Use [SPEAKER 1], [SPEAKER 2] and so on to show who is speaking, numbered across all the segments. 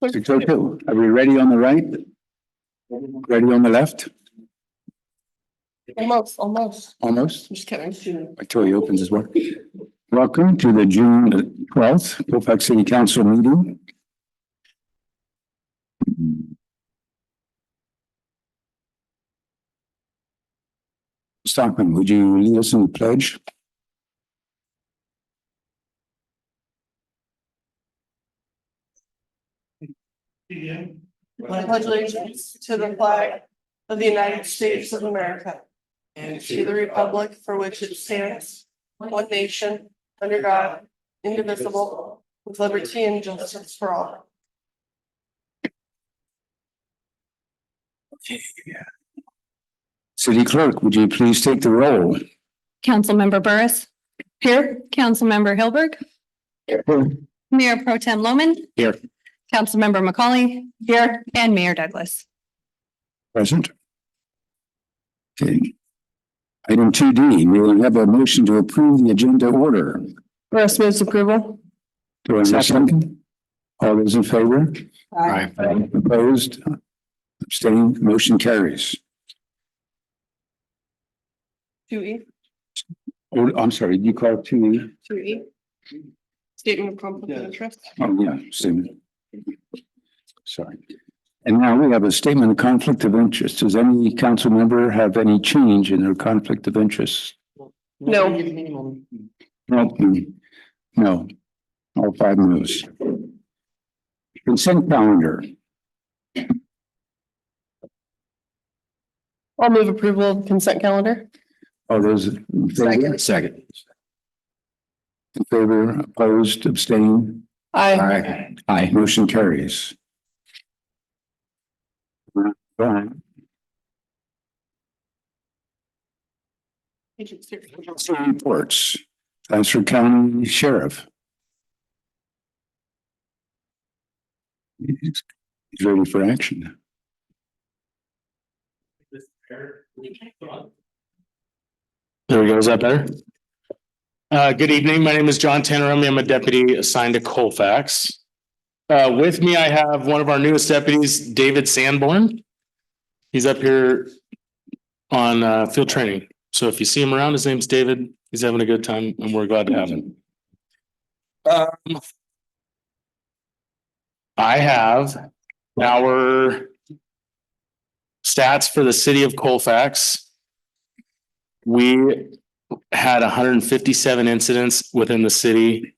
[SPEAKER 1] 6:02. Are we ready on the right? Ready on the left?
[SPEAKER 2] Almost.
[SPEAKER 1] Almost.
[SPEAKER 2] Just kidding.
[SPEAKER 1] Until he opens his work. Welcome to the June 12th Colfax City Council meeting. Stockman, would you lead us in the pledge?
[SPEAKER 2] I pledge allegiance to the flag of the United States of America and to the republic for which it stands, one nation, under God, indivisible, with liberty and justice for all.
[SPEAKER 1] City Clerk, would you please take the roll?
[SPEAKER 3] Councilmember Burris. Here. Councilmember Hilberg.
[SPEAKER 1] Here.
[SPEAKER 3] Mayor Pro Tem Loman.
[SPEAKER 1] Here.
[SPEAKER 3] Councilmember McCauley. Here. And Mayor Douglas.
[SPEAKER 1] Present. Okay. Item 2D, we will have a motion to approve the agenda order.
[SPEAKER 2] Burris moves approval.
[SPEAKER 1] Do I have a second? All those in favor?
[SPEAKER 2] Aye.
[SPEAKER 1] Opposed? Abstained? Motion carries.
[SPEAKER 2] 2E.
[SPEAKER 1] Oh, I'm sorry, did you call it 2E?
[SPEAKER 2] 2E. Statement of conflict of interest.
[SPEAKER 1] Oh, yeah, statement. Sorry. And now we have a statement of conflict of interest. Does any council member have any change in their conflict of interest?
[SPEAKER 2] No.
[SPEAKER 1] No. All five moves. Consent calendar.
[SPEAKER 2] I'll move approval of consent calendar.
[SPEAKER 1] All those in favor? Second. In favor, opposed, abstained?
[SPEAKER 2] Aye.
[SPEAKER 1] Aye. Motion carries. Reports. Transfer County Sheriff. He's ready for action.
[SPEAKER 4] There we go. Is that better? Good evening. My name is John Tannerumi. I'm a deputy assigned to Colfax. With me, I have one of our newest deputies, David Sanborn. He's up here on field training. So if you see him around, his name's David. He's having a good time and we're glad to have him. I have our stats for the city of Colfax. We had 157 incidents within the city.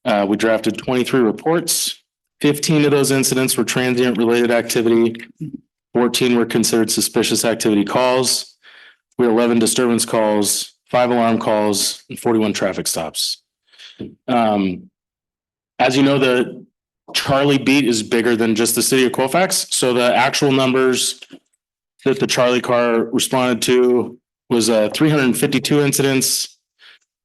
[SPEAKER 4] We drafted 23 reports. 15 of those incidents were transient related activity. 14 were considered suspicious activity calls. We had 11 disturbance calls, 5 alarm calls, and 41 traffic stops. As you know, the Charlie beat is bigger than just the city of Colfax. So the actual numbers that the Charlie car responded to was 352 incidents,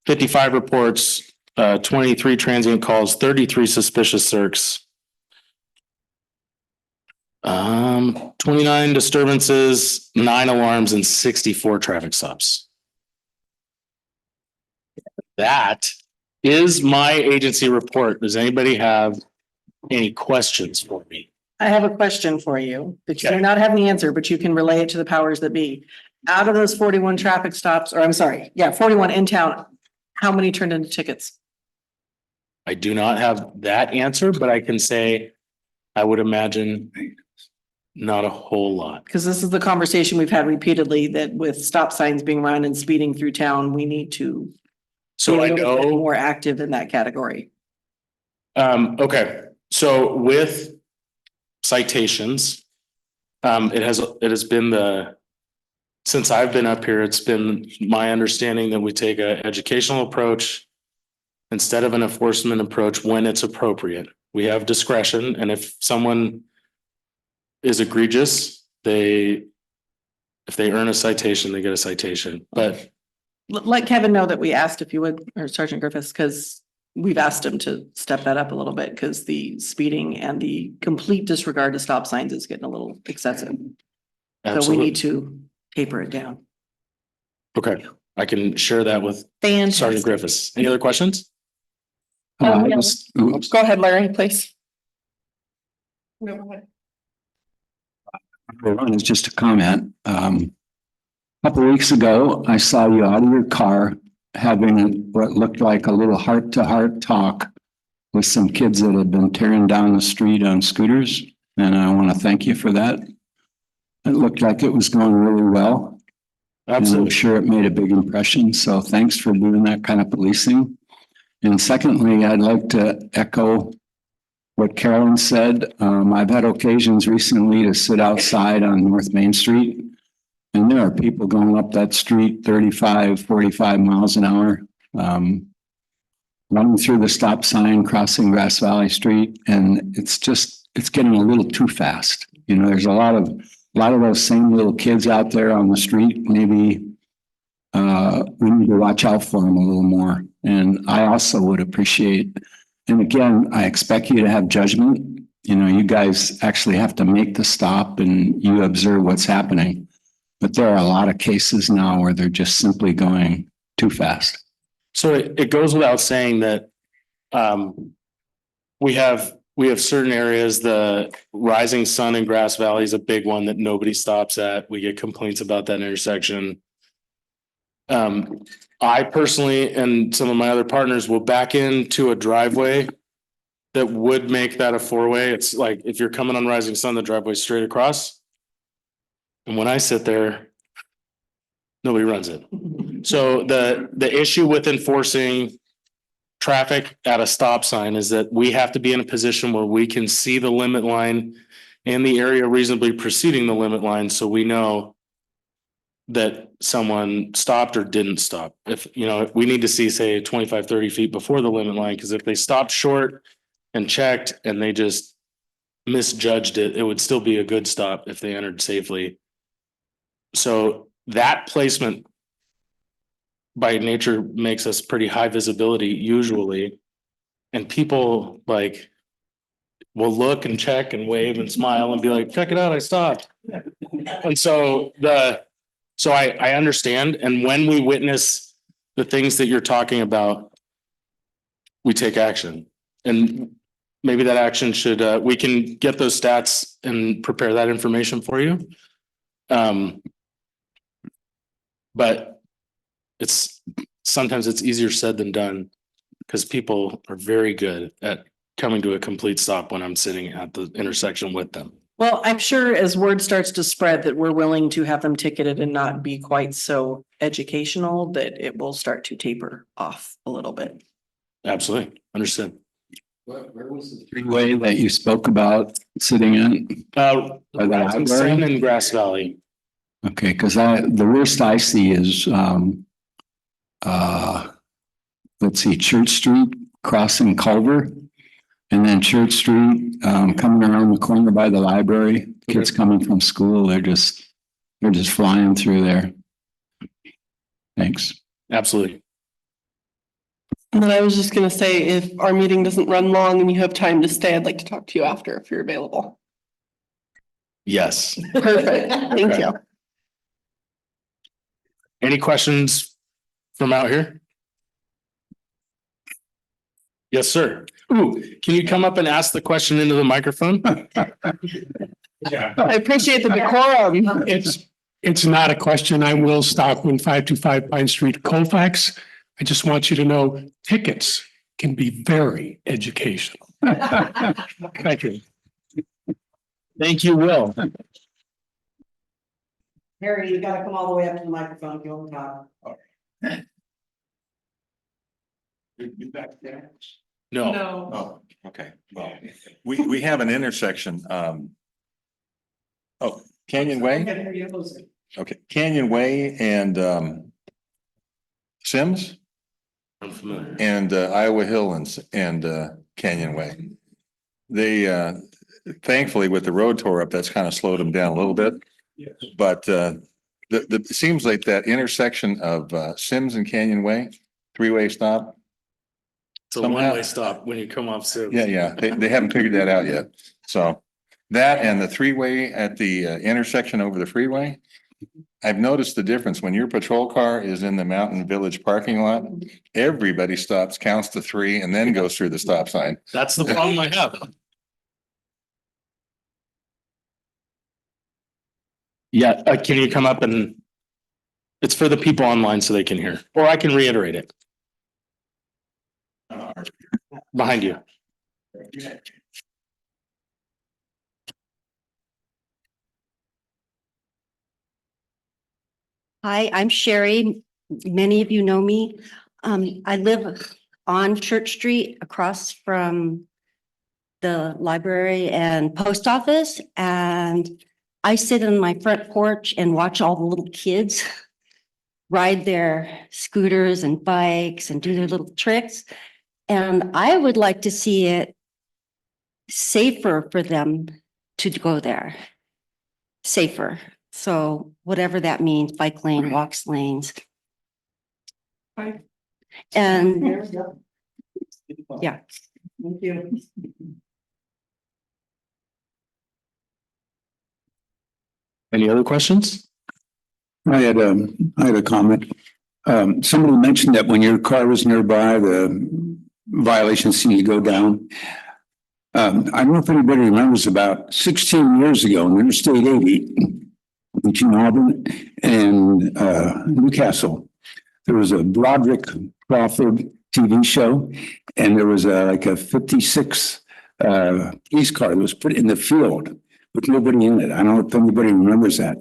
[SPEAKER 4] 55 reports, 23 transient calls, 33 suspicious circs, 29 disturbances, 9 alarms, and 64 traffic stops. That is my agency report. Does anybody have any questions for me?
[SPEAKER 5] I have a question for you that you may not have the answer, but you can relay it to the powers that be. Out of those 41 traffic stops, or I'm sorry, 41 in town, how many turned into tickets?
[SPEAKER 4] I do not have that answer, but I can say I would imagine not a whole lot.
[SPEAKER 5] Because this is the conversation we've had repeatedly, that with stop signs being run and speeding through town, we need to
[SPEAKER 4] So
[SPEAKER 5] be
[SPEAKER 4] I
[SPEAKER 5] a little bit
[SPEAKER 4] know,
[SPEAKER 5] more active in that category.
[SPEAKER 4] okay, so with citations, it has been since I've been up here, it's been my understanding that we take an educational approach instead of an enforcement approach when it's appropriate. We have discretion, and if someone is egregious, if they earn a citation, they get a citation. But
[SPEAKER 5] Let Kevin know that we asked if you would, or Sergeant Griffiths, because we've asked him to step that up a little bit, because the speeding and the complete disregard to stop signs is getting a little excessive. So we need to taper it down.
[SPEAKER 4] Okay, I can share that with
[SPEAKER 5] Fantastic.
[SPEAKER 4] Sergeant Griffiths. Any other questions?
[SPEAKER 2] Go ahead, Larry, please.
[SPEAKER 1] Number one is just a comment. Couple of weeks ago, I saw you out of your car having what looked like a little heart-to-heart talk with some kids that had been tearing down the street on scooters, and I want to thank you for that. It looked like it was going really well. And I'm
[SPEAKER 4] Absolutely.
[SPEAKER 1] sure it made a big impression, so thanks for doing that kind of policing. And secondly, I'd like to echo what Carolyn said. I've had occasions recently to sit outside on North Main Street, and there are people going up that street 35, 45 miles an hour, running through the stop sign, crossing Grass Valley Street, and it's getting a little too fast. You know, there's a lot of those same little kids out there on the street. Maybe we need to watch out for them a little more. And I also would appreciate, and again, I expect you to have judgment. You know, you guys actually have to make the stop and you observe what's happening. But there are a lot of cases now where they're just simply going too fast.
[SPEAKER 4] So it goes without saying that we have certain areas. The Rising Sun in Grass Valley is a big one that nobody stops at. We get complaints about that intersection. I personally and some of my other partners will back into a driveway that would make that a four-way. It's like if you're coming on Rising Sun, the driveway's straight across. And when I sit there, nobody runs it. So the issue with enforcing traffic at a stop sign is that we have to be in a position where we can see the limit line and the area reasonably preceding the limit line, so we know that someone stopped or didn't stop. If, you know, we need to see, say, 25, 30 feet before the limit line, because if they stopped short and checked and they just misjudged it, it would still be a good stop if they entered safely. So that placement by nature makes us pretty high visibility usually. And people like will look and check and wave and smile and be like, check it out, I stopped. And so I understand. And when we witness the things that you're talking about, we take action. And maybe that action should, we can get those stats and prepare that information for you. But sometimes it's easier said than done because people are very good at coming to a complete stop when I'm sitting at the intersection with them.
[SPEAKER 5] Well, I'm sure as word starts to spread that we're willing to have them ticketed and not be quite so educational, that it will start to taper off a little bit.
[SPEAKER 4] Absolutely. Understood.
[SPEAKER 1] Where was the three-way that you spoke about sitting in?
[SPEAKER 4] Rising Sun in Grass Valley.
[SPEAKER 1] Okay, because the worst I see is let's see, Church Street crossing Culver, and then Church Street coming around the corner by the library. Kids coming from school, they're just flying through there. Thanks.
[SPEAKER 4] Absolutely.
[SPEAKER 2] And then I was just gonna say, if our meeting doesn't run long and you have time to stay, I'd like to talk to you after if you're available.
[SPEAKER 4] Yes.
[SPEAKER 2] Perfect, thank you.
[SPEAKER 4] Any questions from out here? Yes, sir. Ooh, can you come up and ask the question into the microphone?
[SPEAKER 2] I appreciate the decorum.
[SPEAKER 6] It's not a question. I will stop when 525 Pine Street, Colfax. I just want you to know tickets can be very educational. Thank you.
[SPEAKER 4] Thank you, Will.
[SPEAKER 7] Harry, you gotta come all the way up to the microphone if you want to talk.
[SPEAKER 8] You back there?
[SPEAKER 4] No.
[SPEAKER 8] Oh, okay. Well, we have an intersection, Canyon Way? Okay, Canyon Way and Sims
[SPEAKER 4] I'm familiar.
[SPEAKER 8] and Iowa Hill and Canyon Way. They thankfully with the road tore up, that's kind of slowed them down a little bit.
[SPEAKER 6] Yes.
[SPEAKER 8] But it seems like that intersection of Sims and Canyon Way, three-way stop.
[SPEAKER 4] It's a
[SPEAKER 8] Somehow-
[SPEAKER 4] one-way stop when you come off Sims.
[SPEAKER 8] Yeah, they haven't figured that out yet. So that and the three-way at the intersection over the freeway. I've noticed the difference when your patrol car is in the Mountain Village parking lot, everybody stops, counts to three and then goes through the stop sign.
[SPEAKER 4] That's the problem I have. Yeah, can you come up and it's for the people online so they can hear, or I can reiterate it. Behind you.
[SPEAKER 9] Hi, I'm Sherry. Many of you know me. I live on Church Street across from the library and post office. And I sit on my front porch and watch all the little kids ride their scooters and bikes and do their little tricks. And I would like to see it safer for them to go there. Safer. So whatever that means, bike lane, walks lanes. And yeah,
[SPEAKER 7] Thank you.
[SPEAKER 4] Any other questions?
[SPEAKER 1] I had a comment. Somebody mentioned that when your car was nearby, the violations seemed to go down. I don't know if anybody remembers about 16 years ago on Interstate 80 between Auburn and Newcastle, there was a Broderick Crawford TV show, and there was like a 56 police car that was put in the field with nobody in it. I don't know if anybody remembers that,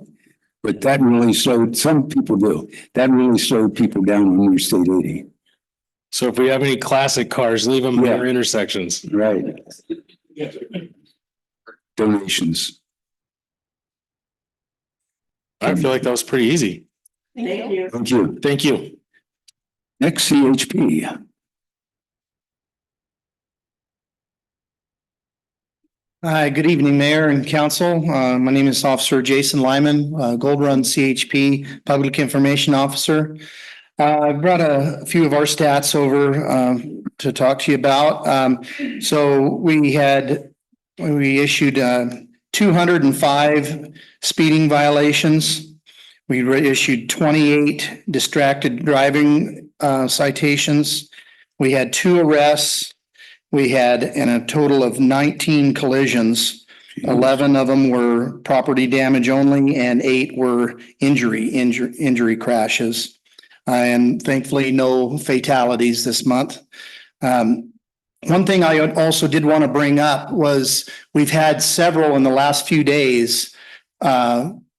[SPEAKER 1] but that really slowed, some people do, that really slowed people down on Interstate 80.
[SPEAKER 4] So if we have any classic cars, leave them near intersections.
[SPEAKER 1] Right. Donations.
[SPEAKER 4] I feel like that was pretty easy.
[SPEAKER 7] Thank you.
[SPEAKER 1] Thank you.
[SPEAKER 4] Thank you.
[SPEAKER 1] Next, CHP.
[SPEAKER 10] Hi, good evening, Mayor and Council. My name is Officer Jason Lyman, Gold Run CHP Public Information Officer. I brought a few of our stats over to talk to you about. So we issued 205 speeding violations. We issued 28 distracted driving citations. We had 2 arrests. We had a total of 19 collisions. 11 of them were property damage only and 8 were injury crashes. And thankfully, no fatalities this month. One thing I also did want to bring up was we've had several in the last few days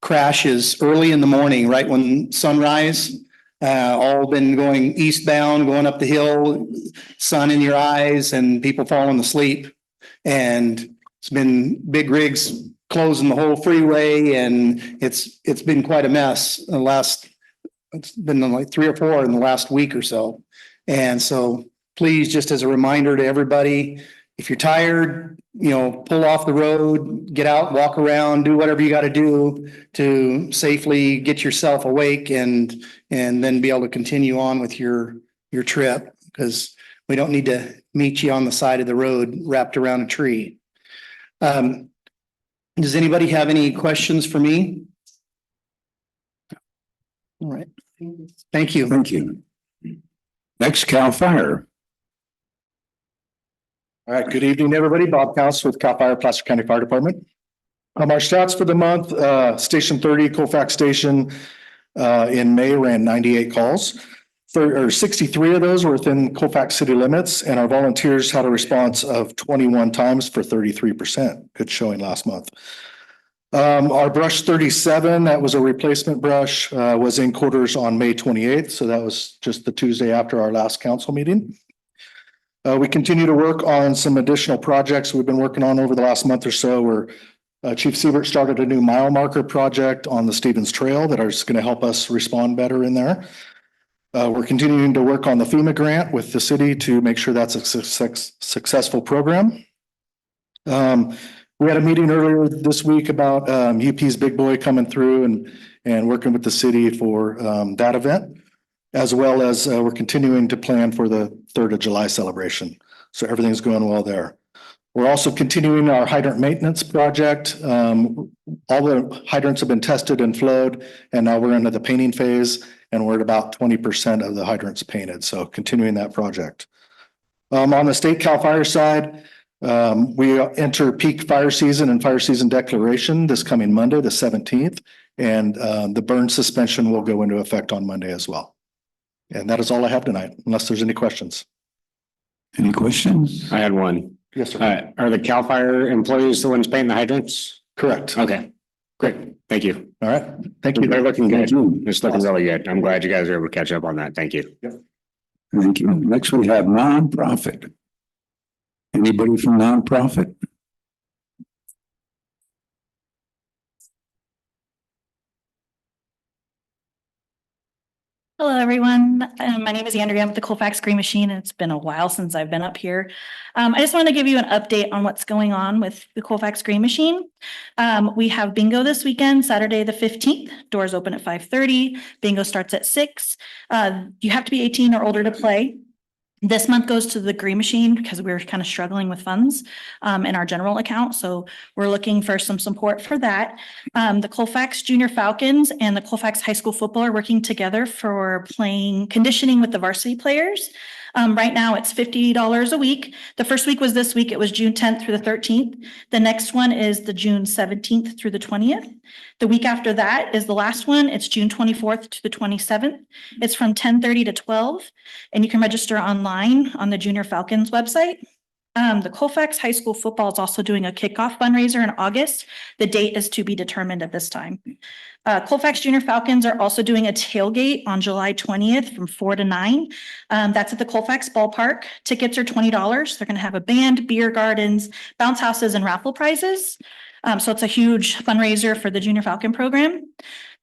[SPEAKER 10] crashes early in the morning, right when sunrise. All been going eastbound, going up the hill, sun in your eyes, and people falling asleep. And it's been big rigs closing the whole freeway, and it's been quite a mess. It's been like 3 or 4 in the last week or so. And so please, just as a reminder to everybody, if you're tired, pull off the road, get out, walk around, do whatever you got to do to safely get yourself awake and then be able to continue on with your trip, because we don't need to meet you on the side of the road wrapped around a tree. Does anybody have any questions for me? All right. Thank you.
[SPEAKER 1] Thank you. Next, Cal Fire.
[SPEAKER 11] All right, good evening, everybody. Bob Counts with Cal Fire, Placer County Fire Department. Our stats for the month, Station 30, Colfax Station, in May ran 98 calls. 63 of those were within Colfax city limits, and our volunteers had a response of 21 times for 33%. Good showing last month. Our brush 37, that was a replacement brush, was in quarters on May 28th. So that was just the Tuesday after our last council meeting. We continue to work on some additional projects we've been working on over the last month or so, where Chief Siebert started a new mile marker project on the Stevens Trail that is going to help us respond better in there. We're continuing to work on the FEMA grant with the city to make sure that's a successful program. We had a meeting earlier this week about UP's Big Boy coming through and working with the city for that event, as well as we're continuing to plan for the 3rd of July celebration. So everything's going well there. We're also continuing our hydrant maintenance project. All the hydrants have been tested and flowed, and now we're into the painting phase, and we're at about 20% of the hydrants painted. So continuing that project. On the state Cal Fire side, We enter peak fire season and fire season declaration this coming Monday, the 17th. And the burn suspension will go into effect on Monday as well. And that is all I have tonight, unless there's any questions.
[SPEAKER 1] Any questions?
[SPEAKER 12] I had one.
[SPEAKER 11] Yes, sir.
[SPEAKER 12] Are the CAL FIRE employees the ones painting the hydrants?
[SPEAKER 11] Correct.
[SPEAKER 12] Okay, great. Thank you.
[SPEAKER 11] All right. Thank you.
[SPEAKER 12] They're looking good.
[SPEAKER 1] Thank you.
[SPEAKER 12] It's looking really good. I'm glad you guys are able to catch up on that. Thank you.
[SPEAKER 1] Thank you. Next, we have nonprofit. Anybody from nonprofit?
[SPEAKER 13] Hello, everyone. My name is Andrea. I'm with the Colfax Green Machine, and it's been a while since I've been up here. I just want to give you an update on what's going on with the Colfax Green Machine. We have bingo this weekend, Saturday the 15th. Doors open at 5:30. Bingo starts at 6. You have to be 18 or older to play. This month goes to the Green Machine because we're kind of struggling with funds in our general account. So we're looking for some support for that. The Colfax Junior Falcons and the Colfax High School Football are working together for playing conditioning with the varsity players. Right now it's $50 a week. The first week was this week. It was June 10th through the 13th. The next one is the June 17th through the 20th. The week after that is the last one. It's June 24th to the 27th. It's from 10:30 to 12, and you can register online on the Junior Falcons website. The Colfax High School Football is also doing a kickoff fundraiser in August. The date is to be determined at this time. Colfax Junior Falcons are also doing a tailgate on July 20th from 4 to 9. That's at the Colfax Ballpark. Tickets are $20. They're going to have a band, beer gardens, bounce houses, and raffle prizes. So it's a huge fundraiser for the Junior Falcon program.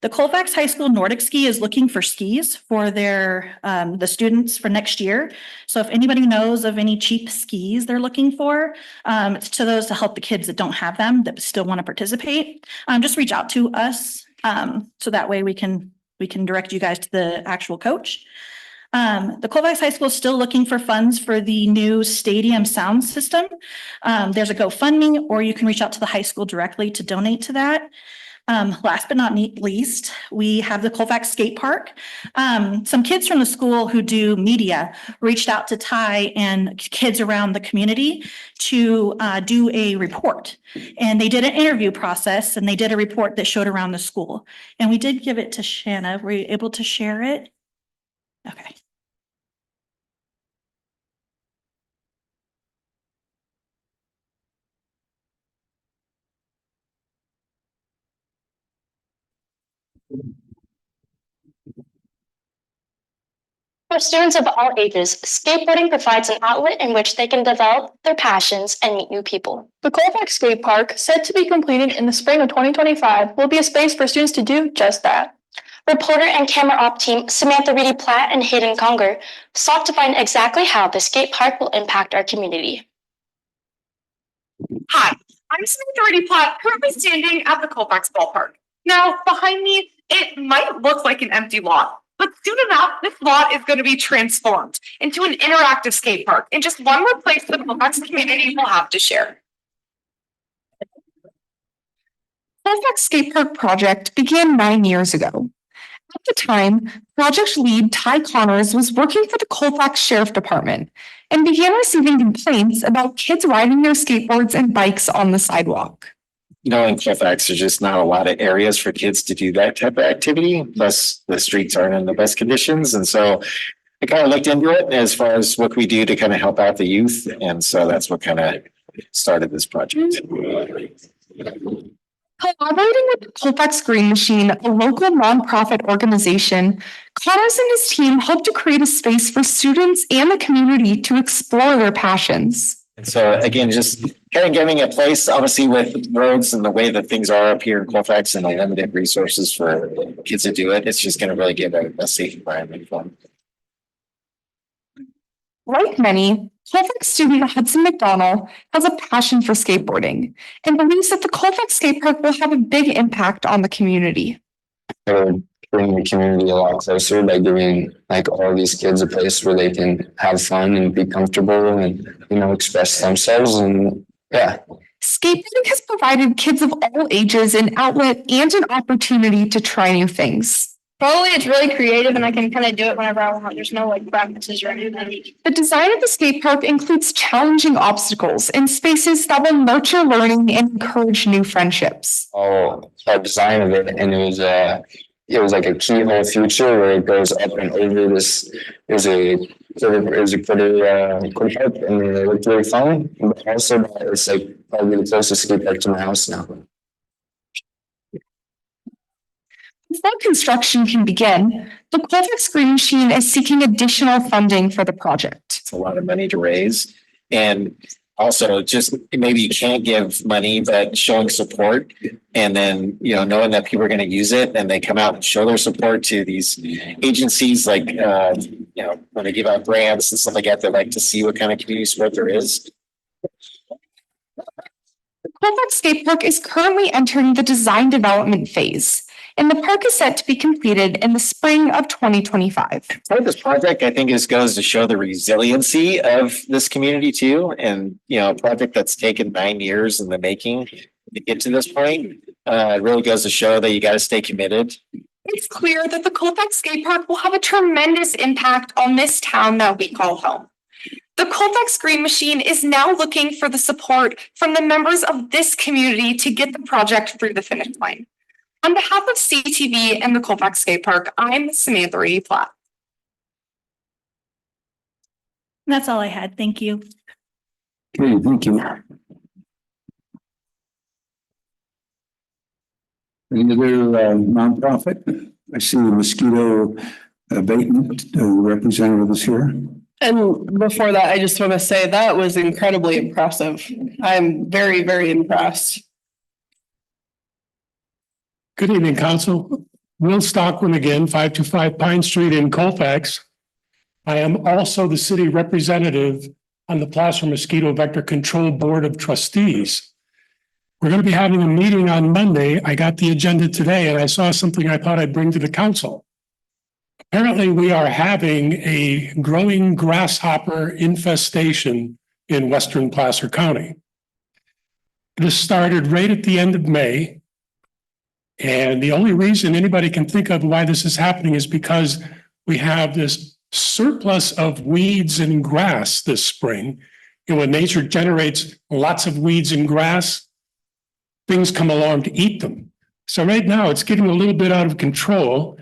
[SPEAKER 13] The Colfax High School Nordic Ski is looking for skis for their the students for next year. So if anybody knows of any cheap skis they're looking for, it's to those to help the kids that don't have them that still want to participate. Just reach out to us so that way we can direct you guys to the actual coach. The Colfax High School is still looking for funds for the new stadium sound system. There's a GoFundMe, or you can reach out to the high school directly to donate to that. Last but not least, we have the Colfax Skate Park. Some kids from the school who do media reached out to Ty and kids around the community to do a report. And they did an interview process, and they did a report that showed around the school. And we did give it to Shanna. Were you able to share it? Okay.
[SPEAKER 14] For students of all ages, skateboarding provides an outlet in which they can develop their passions and meet new people.
[SPEAKER 2] The Colfax Skate Park, set to be completed in the spring of 2025, will be a space for students to do just that.
[SPEAKER 14] Reporter and camera op team Samantha Reedy Platt and Hayden Conger sought to find exactly how the skate park will impact our community.
[SPEAKER 15] Hi, I'm Samantha Reedy Platt, currently standing at the Colfax ballpark. Now, behind me, it might look like an empty lot, but soon enough, this lot is going to be transformed into an interactive skate park and just one more place the Colfax community will have to share. Colfax Skate Park project began 9 years ago. At the time, project lead Ty Connors was working for the Colfax Sheriff Department and began receiving complaints about kids riding their skateboards and bikes on the sidewalk.
[SPEAKER 12] You know, in Colfax, there's just not a lot of areas for kids to do that type of activity. Plus, the streets aren't in the best conditions. And so I kind of looked into it as far as what we do to kind of help out the youth. And so that's what kind of started this project.
[SPEAKER 15] Collaborating with the Colfax Green Machine, a local nonprofit organization, Connors and his team helped to create a space for students and the community to explore their passions.
[SPEAKER 12] And so again, just kind of giving a place, obviously with roads and the way that things are up here in Colfax and the limited resources for kids to do it, it's just going to really give a safe environment for them.
[SPEAKER 15] Like many, Colfax student Hudson McDonald has a passion for skateboarding and believes that the Colfax skate park will have a big impact on the community.
[SPEAKER 16] Bring the community a lot closer by giving like all these kids a place where they can have fun and be comfortable and, you know, express themselves. And yeah.
[SPEAKER 15] Skateboarding has provided kids of all ages an outlet and an opportunity to try new things. Probably it's really creative and I can kind of do it whenever I want. There's no like preferences or anything. The design of the skate park includes challenging obstacles in spaces that will nurture learning and encourage new friendships.
[SPEAKER 16] All our design of it, and it was like a keyhole feature where it goes up and over this. There's a pretty park, and it looked really fun. But also, it's like probably the closest skate park to my house now.
[SPEAKER 15] Before construction can begin, the Colfax Green Machine is seeking additional funding for the project.
[SPEAKER 12] It's a lot of money to raise. And also just maybe you can't give money, but showing support and then, knowing that people are going to use it and they come out and show their support to these agencies like, when they give out grants and stuff like that, they like to see what kind of community support there is.
[SPEAKER 15] The Colfax Skate Park is currently entering the design development phase, and the park is set to be completed in the spring of 2025.
[SPEAKER 12] Part of this project, I think, goes to show the resiliency of this community too. And, a project that's taken 9 years in the making to get to this point, it really goes to show that you got to stay committed.
[SPEAKER 15] It's clear that the Colfax Skate Park will have a tremendous impact on this town that we call home. The Colfax Green Machine is now looking for the support from the members of this community to get the project through the finish line. On behalf of CTV and the Colfax Skate Park, I'm Samantha Reedy Platt.
[SPEAKER 13] That's all I had. Thank you.
[SPEAKER 1] Okay, thank you. Any other nonprofit? I see the mosquito abatement representative is here.
[SPEAKER 2] And before that, I just want to say that was incredibly impressive. I'm very, very impressed.
[SPEAKER 6] Good evening, Council. Will Stockman again, 525 Pine Street in Colfax. I am also the city representative on the Placer Mosquito Vector Control Board of Trustees. We're going to be having a meeting on Monday. I got the agenda today and I saw something I thought I'd bring to the council. Apparently, we are having a growing grasshopper infestation in western Placer County. This started right at the end of May. And the only reason anybody can think of why this is happening is because we have this surplus of weeds and grass this spring. And when nature generates lots of weeds and grass, things come along to eat them. So right now it's getting a little bit out of control.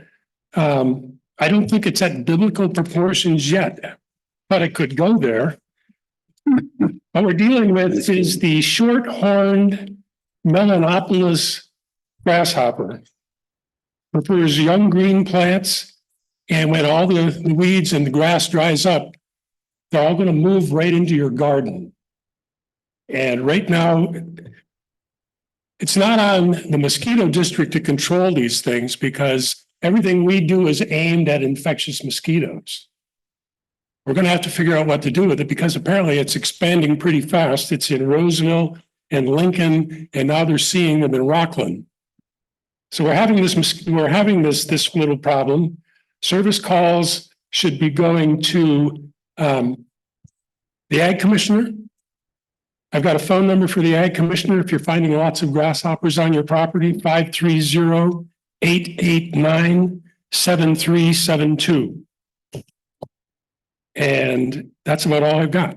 [SPEAKER 6] I don't think it's at biblical proportions yet, but it could go there. What we're dealing with is the short-horned Melanopolis grasshopper. Prefers young green plants, and when all the weeds and the grass dries up, they're all going to move right into your garden. And right now, it's not on the mosquito district to control these things because everything we do is aimed at infectious mosquitoes. We're going to have to figure out what to do with it because apparently it's expanding pretty fast. It's in Roseville and Lincoln, and now they're seeing them in Rockland. So we're having this little problem. Service calls should be going to the ag commissioner. I've got a phone number for the ag commissioner. If you're finding lots of grasshoppers on your property, 530-889-7372. And that's about all I've got.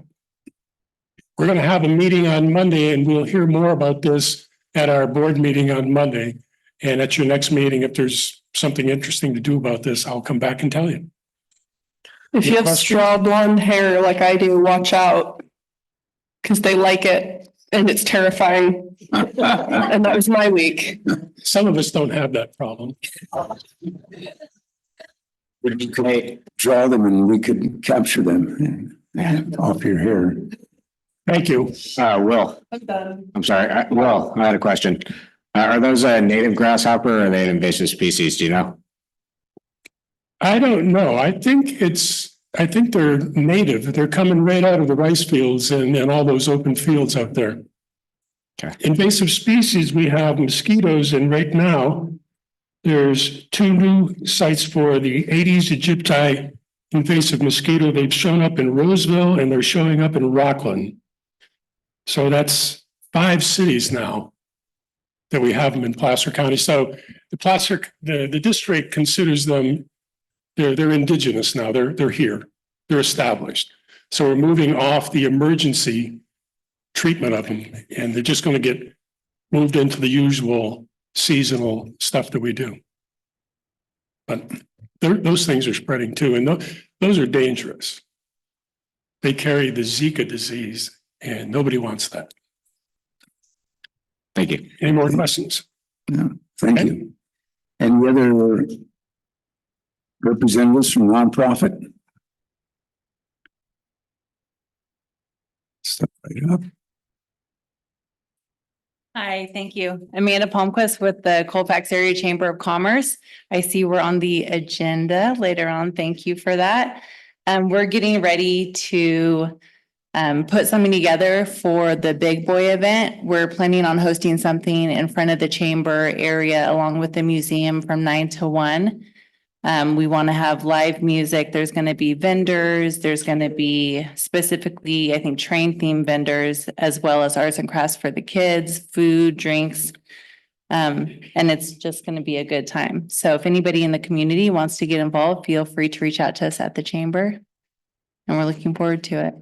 [SPEAKER 6] We're going to have a meeting on Monday and we'll hear more about this at our board meeting on Monday. And at your next meeting, if there's something interesting to do about this, I'll come back and tell you.
[SPEAKER 2] If you have straw blonde hair like I do, watch out. Because they like it and it's terrifying. And that was my week.
[SPEAKER 6] Some of us don't have that problem.
[SPEAKER 1] You could draw them and we could capture them off your hair.
[SPEAKER 6] Thank you.
[SPEAKER 12] Will, I'm sorry. Will, I had a question. Are those a native grasshopper or are they an invasive species? Do you know?
[SPEAKER 6] I don't know. I think they're native. They're coming right out of the rice fields and all those open fields out there.
[SPEAKER 12] Okay.
[SPEAKER 6] Invasive species, we have mosquitoes, and right now there's 2 new sites for the Aedes aegypti invasive mosquito. They've shown up in Roseville and they're showing up in Rockland. So that's 5 cities now. that we have them in Placer County. So the district considers them, they're indigenous now. They're here. They're established. So we're moving off the emergency treatment of them, and they're just going to get moved into the usual seasonal stuff that we do. But those things are spreading too, and those are dangerous. They carry the Zika disease, and nobody wants that.
[SPEAKER 1] Thank you.
[SPEAKER 6] Any more questions?
[SPEAKER 1] No, thank you. Any other representatives from nonprofit? Step right up.
[SPEAKER 3] Hi, thank you. Amanda Palmquist with the Colfax Area Chamber of Commerce. I see we're on the agenda later on. Thank you for that. We're getting ready to put something together for the Big Boy event. We're planning on hosting something in front of the chamber area along with the museum from 9 to 1. We want to have live music. There's going to be vendors. There's going to be specifically, I think, train theme vendors, as well as arts and crafts for the kids, food, drinks. And it's just going to be a good time. So if anybody in the community wants to get involved, feel free to reach out to us at the chamber. And we're looking forward to it.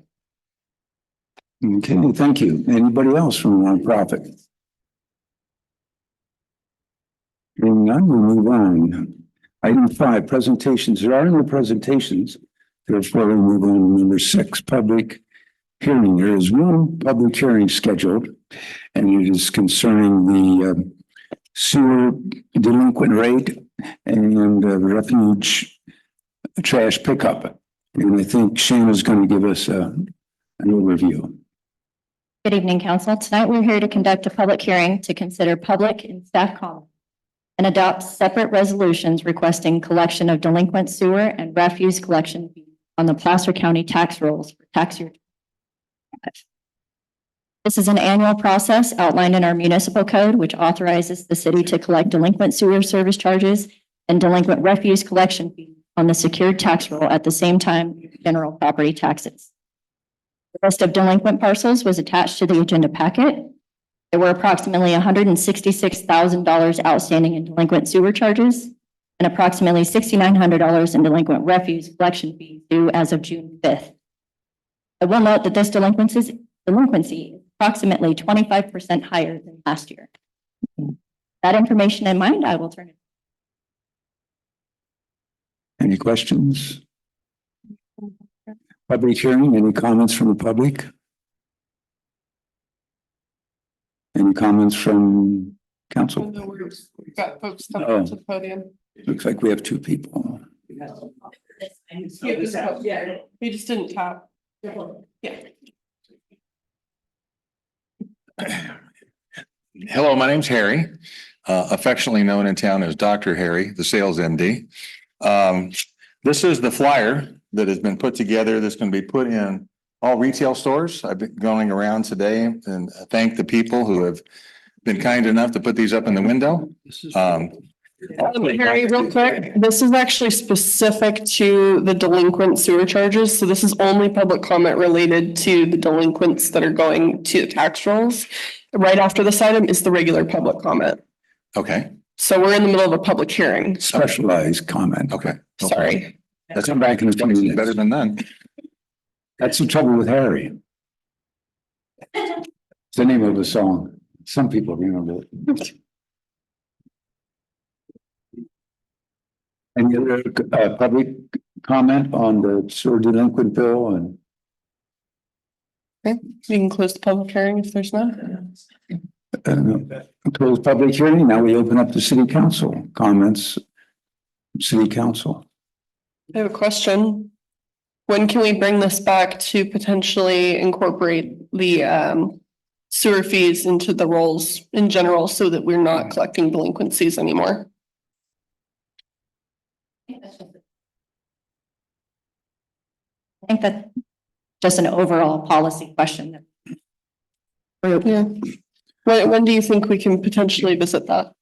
[SPEAKER 1] Okay, thank you. Anybody else from the nonprofit? Hearing none, we'll move on. Item 5, presentations. There are no presentations. Therefore, we'll move on to number 6, public hearing. There is one public hearing scheduled, and it is concerning the sewer delinquent rate and refuge trash pickup. And I think Shana's going to give us an overview.
[SPEAKER 17] Good evening, Council. Tonight, we're here to conduct a public hearing to consider public and staff comment and adopt separate resolutions requesting collection of delinquent sewer and refuse collection fees on the Placer County tax rolls for tax year. This is an annual process outlined in our municipal code, which authorizes the city to collect delinquent sewer service charges and delinquent refuse collection fees on the secured tax roll at the same time as general property taxes. The list of delinquent parcels was attached to the agenda packet. There were approximately $166,000 outstanding in delinquent sewer charges and approximately $6,900 in delinquent refuse collection fees due as of June 5th. I will note that this delinquency is approximately 25% higher than last year. That information in mind, I will turn it.
[SPEAKER 1] Any questions? Public hearing, any comments from the public? Any comments from council?
[SPEAKER 2] We've got folks coming
[SPEAKER 1] Oh.
[SPEAKER 2] to the podium.
[SPEAKER 1] Looks like we have 2 people.
[SPEAKER 2] Yeah, he just didn't tap. Yeah.
[SPEAKER 8] Hello, my name's Harry, affectionately known in town as Dr. Harry, the sales MD. This is the flyer that has been put together that's going to be put in all retail stores. I've been going around today and thank the people who have been kind enough to put these up in the window.
[SPEAKER 2] Harry, real quick, this is actually specific to the delinquent sewer charges. So this is only public comment related to the delinquents that are going to the tax rolls. Right after this item is the regular public comment.
[SPEAKER 8] Okay.
[SPEAKER 2] So we're in the middle of a public hearing.
[SPEAKER 1] Specialized comment.
[SPEAKER 8] Okay.
[SPEAKER 2] Sorry.
[SPEAKER 8] That's come back in the better than none.
[SPEAKER 1] That's the trouble with Harry. It's the name of the song. Some people remember it. Any other public comment on the sewer delinquent bill? And
[SPEAKER 2] Okay, we can close the public hearing if there's none.
[SPEAKER 1] close public hearing. Now we open up to city council comments. City council.
[SPEAKER 2] I have a question. When can we bring this back to potentially incorporate the sewer fees into the rolls in general so that we're not collecting delinquencies anymore?
[SPEAKER 17] I think that's just an overall policy question.
[SPEAKER 2] Yeah. When do you think we can potentially visit that?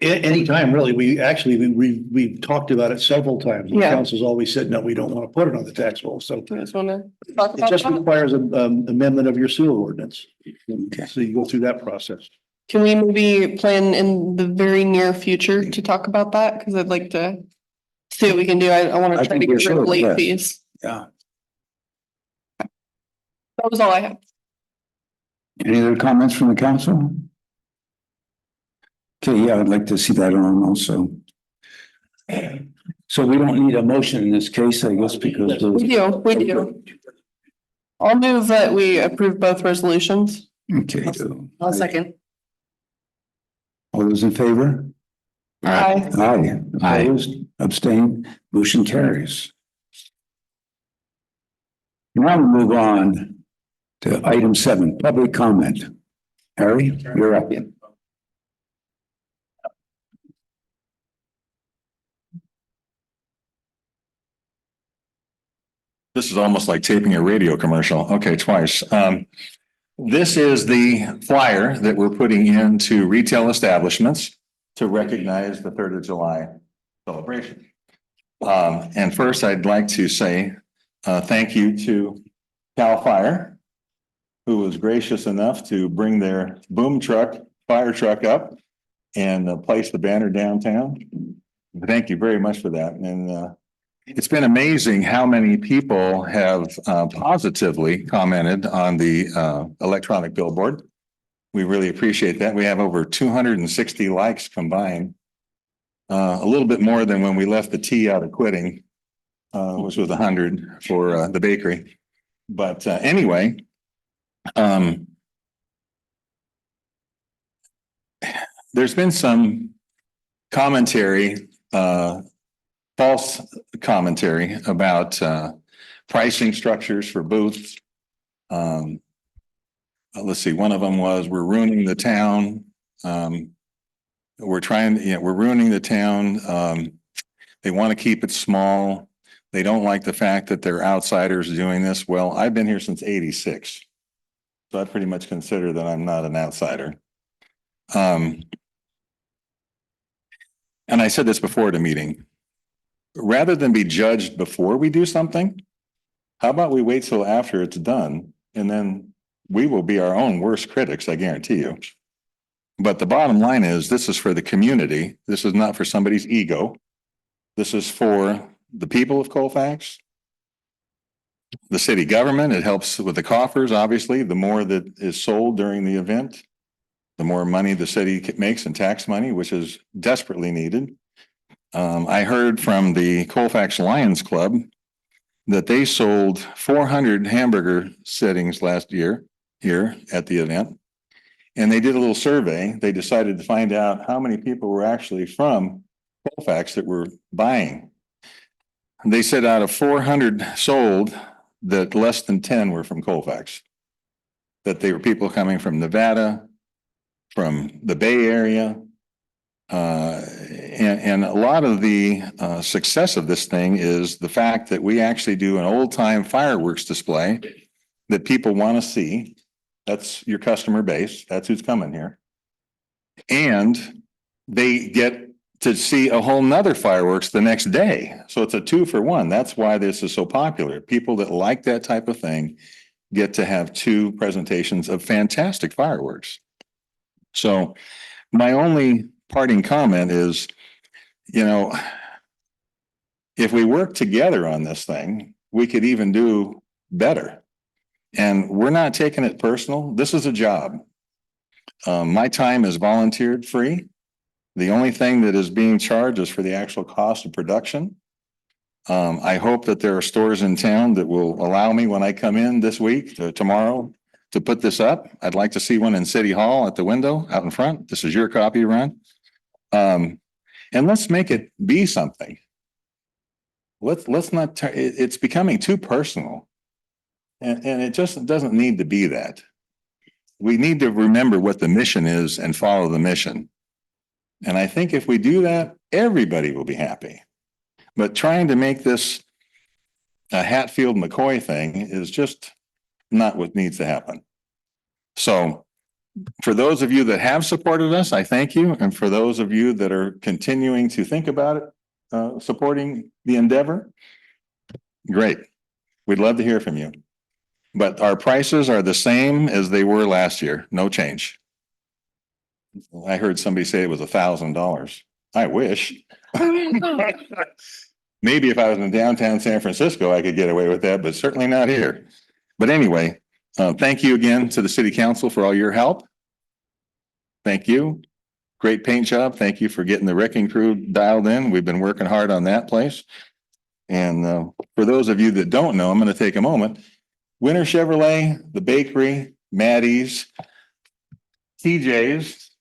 [SPEAKER 11] Anytime, really. We've talked about it several times. The
[SPEAKER 2] Yeah.
[SPEAKER 11] council's always said, no, we don't want to put it on the tax roll. So
[SPEAKER 2] Do you guys want to talk
[SPEAKER 11] it
[SPEAKER 2] about
[SPEAKER 11] just
[SPEAKER 2] that?
[SPEAKER 11] requires an amendment of your sewer ordinance.
[SPEAKER 1] Okay.
[SPEAKER 11] So you go through that process.
[SPEAKER 2] Can we maybe plan in the very near future to talk about that? Cause I'd like to see what we can do. I want
[SPEAKER 1] I
[SPEAKER 2] to try to
[SPEAKER 1] think we
[SPEAKER 2] get rid of
[SPEAKER 1] should,
[SPEAKER 2] late
[SPEAKER 1] yes.
[SPEAKER 2] fees.
[SPEAKER 1] Yeah.
[SPEAKER 2] That was all I had.
[SPEAKER 1] Any other comments from the council? Okay, yeah, I'd like to see that on also. So we don't need a motion in this case, I guess, because.
[SPEAKER 2] We do. I'll move that we approve both resolutions.
[SPEAKER 1] Okay.
[SPEAKER 5] I'll second.
[SPEAKER 1] All those in favor?
[SPEAKER 2] Aye.
[SPEAKER 1] Aye. Opposed, abstained, motion carries. Now we move on to item 7, public comment. Harry, you're up.
[SPEAKER 8] This is almost like taping a radio commercial. Okay, twice. This is the flyer that we're putting into retail establishments to recognize the 3rd of July celebration. And first, I'd like to say thank you to Cal Fire, who was gracious enough to bring their boom truck, fire truck up and place the banner downtown. Thank you very much for that. And it's been amazing how many people have positively commented on the electronic billboard. We really appreciate that. We have over 260 likes combined. A little bit more than when we left the tea out of quitting, which was 100 for the bakery. But anyway, there's been some commentary, false commentary about pricing structures for booths. Let's see, one of them was, we're ruining the town. We're ruining the town. They want to keep it small. They don't like the fact that they're outsiders doing this. Well, I've been here since '86. So I pretty much consider that I'm not an outsider. And I said this before the meeting. Rather than be judged before we do something, how about we wait till after it's done, and then we will be our own worst critics, I guarantee you. But the bottom line is, this is for the community. This is not for somebody's ego. This is for the people of Colfax, the city government. It helps with the coffers, obviously. The more that is sold during the event, the more money the city makes in tax money, which is desperately needed. I heard from the Colfax Lions Club that they sold 400 hamburger sittings last year here at the event. And they did a little survey. They decided to find out how many people were actually from Colfax that were buying. And they said out of 400 sold, that less than 10 were from Colfax. That they were people coming from Nevada, from the Bay Area. And a lot of the success of this thing is the fact that we actually do an old time fireworks display that people want to see. That's your customer base. That's who's coming here. And they get to see a whole nother fireworks the next day. So it's a 2-for-1. That's why this is so popular. People that like that type of thing get to have 2 presentations of fantastic fireworks. So my only parting comment is, if we work together on this thing, we could even do better. And we're not taking it personal. This is a job. My time is volunteered free. The only thing that is being charged is for the actual cost of production. I hope that there are stores in town that will allow me, when I come in this week, tomorrow, to put this up. I'd like to see one in City Hall at the window out in front. This is your copy, Ron. And let's make it be something. Let's not, it's becoming too personal. And it just doesn't need to be that. We need to remember what the mission is and follow the mission. And I think if we do that, everybody will be happy. But trying to make this a Hatfield McCoy thing is just not what needs to happen. So for those of you that have supported us, I thank you. And for those of you that are continuing to think about it, supporting the endeavor, great. We'd love to hear from you. But our prices are the same as they were last year. No change. I heard somebody say it was $1,000. I wish. Maybe if I was in downtown San Francisco, I could get away with that, but certainly not here. But anyway, thank you again to the city council for all your help. Thank you. Great paint job. Thank you for getting the wrecking crew dialed in. We've been working hard on that place. And for those of you that don't know, I'm going to take a moment. Winter Chevrolet, the bakery, Maddie's, TJ's,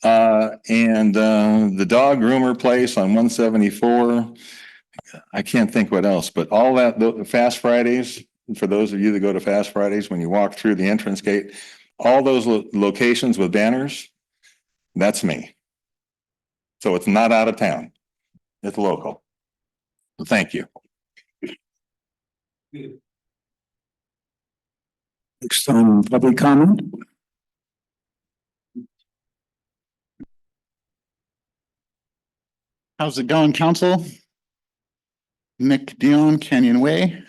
[SPEAKER 8] and the dog groomer place on 174. I can't think what else, but all that, the Fast Fridays, for those of you that go to Fast Fridays, when you walk through the entrance gate, all those locations with banners, that's me. So it's not out of town. It's local. So thank you.
[SPEAKER 1] Next on public comment.
[SPEAKER 18] How's it going, council? Nick Dion, Canyon Way.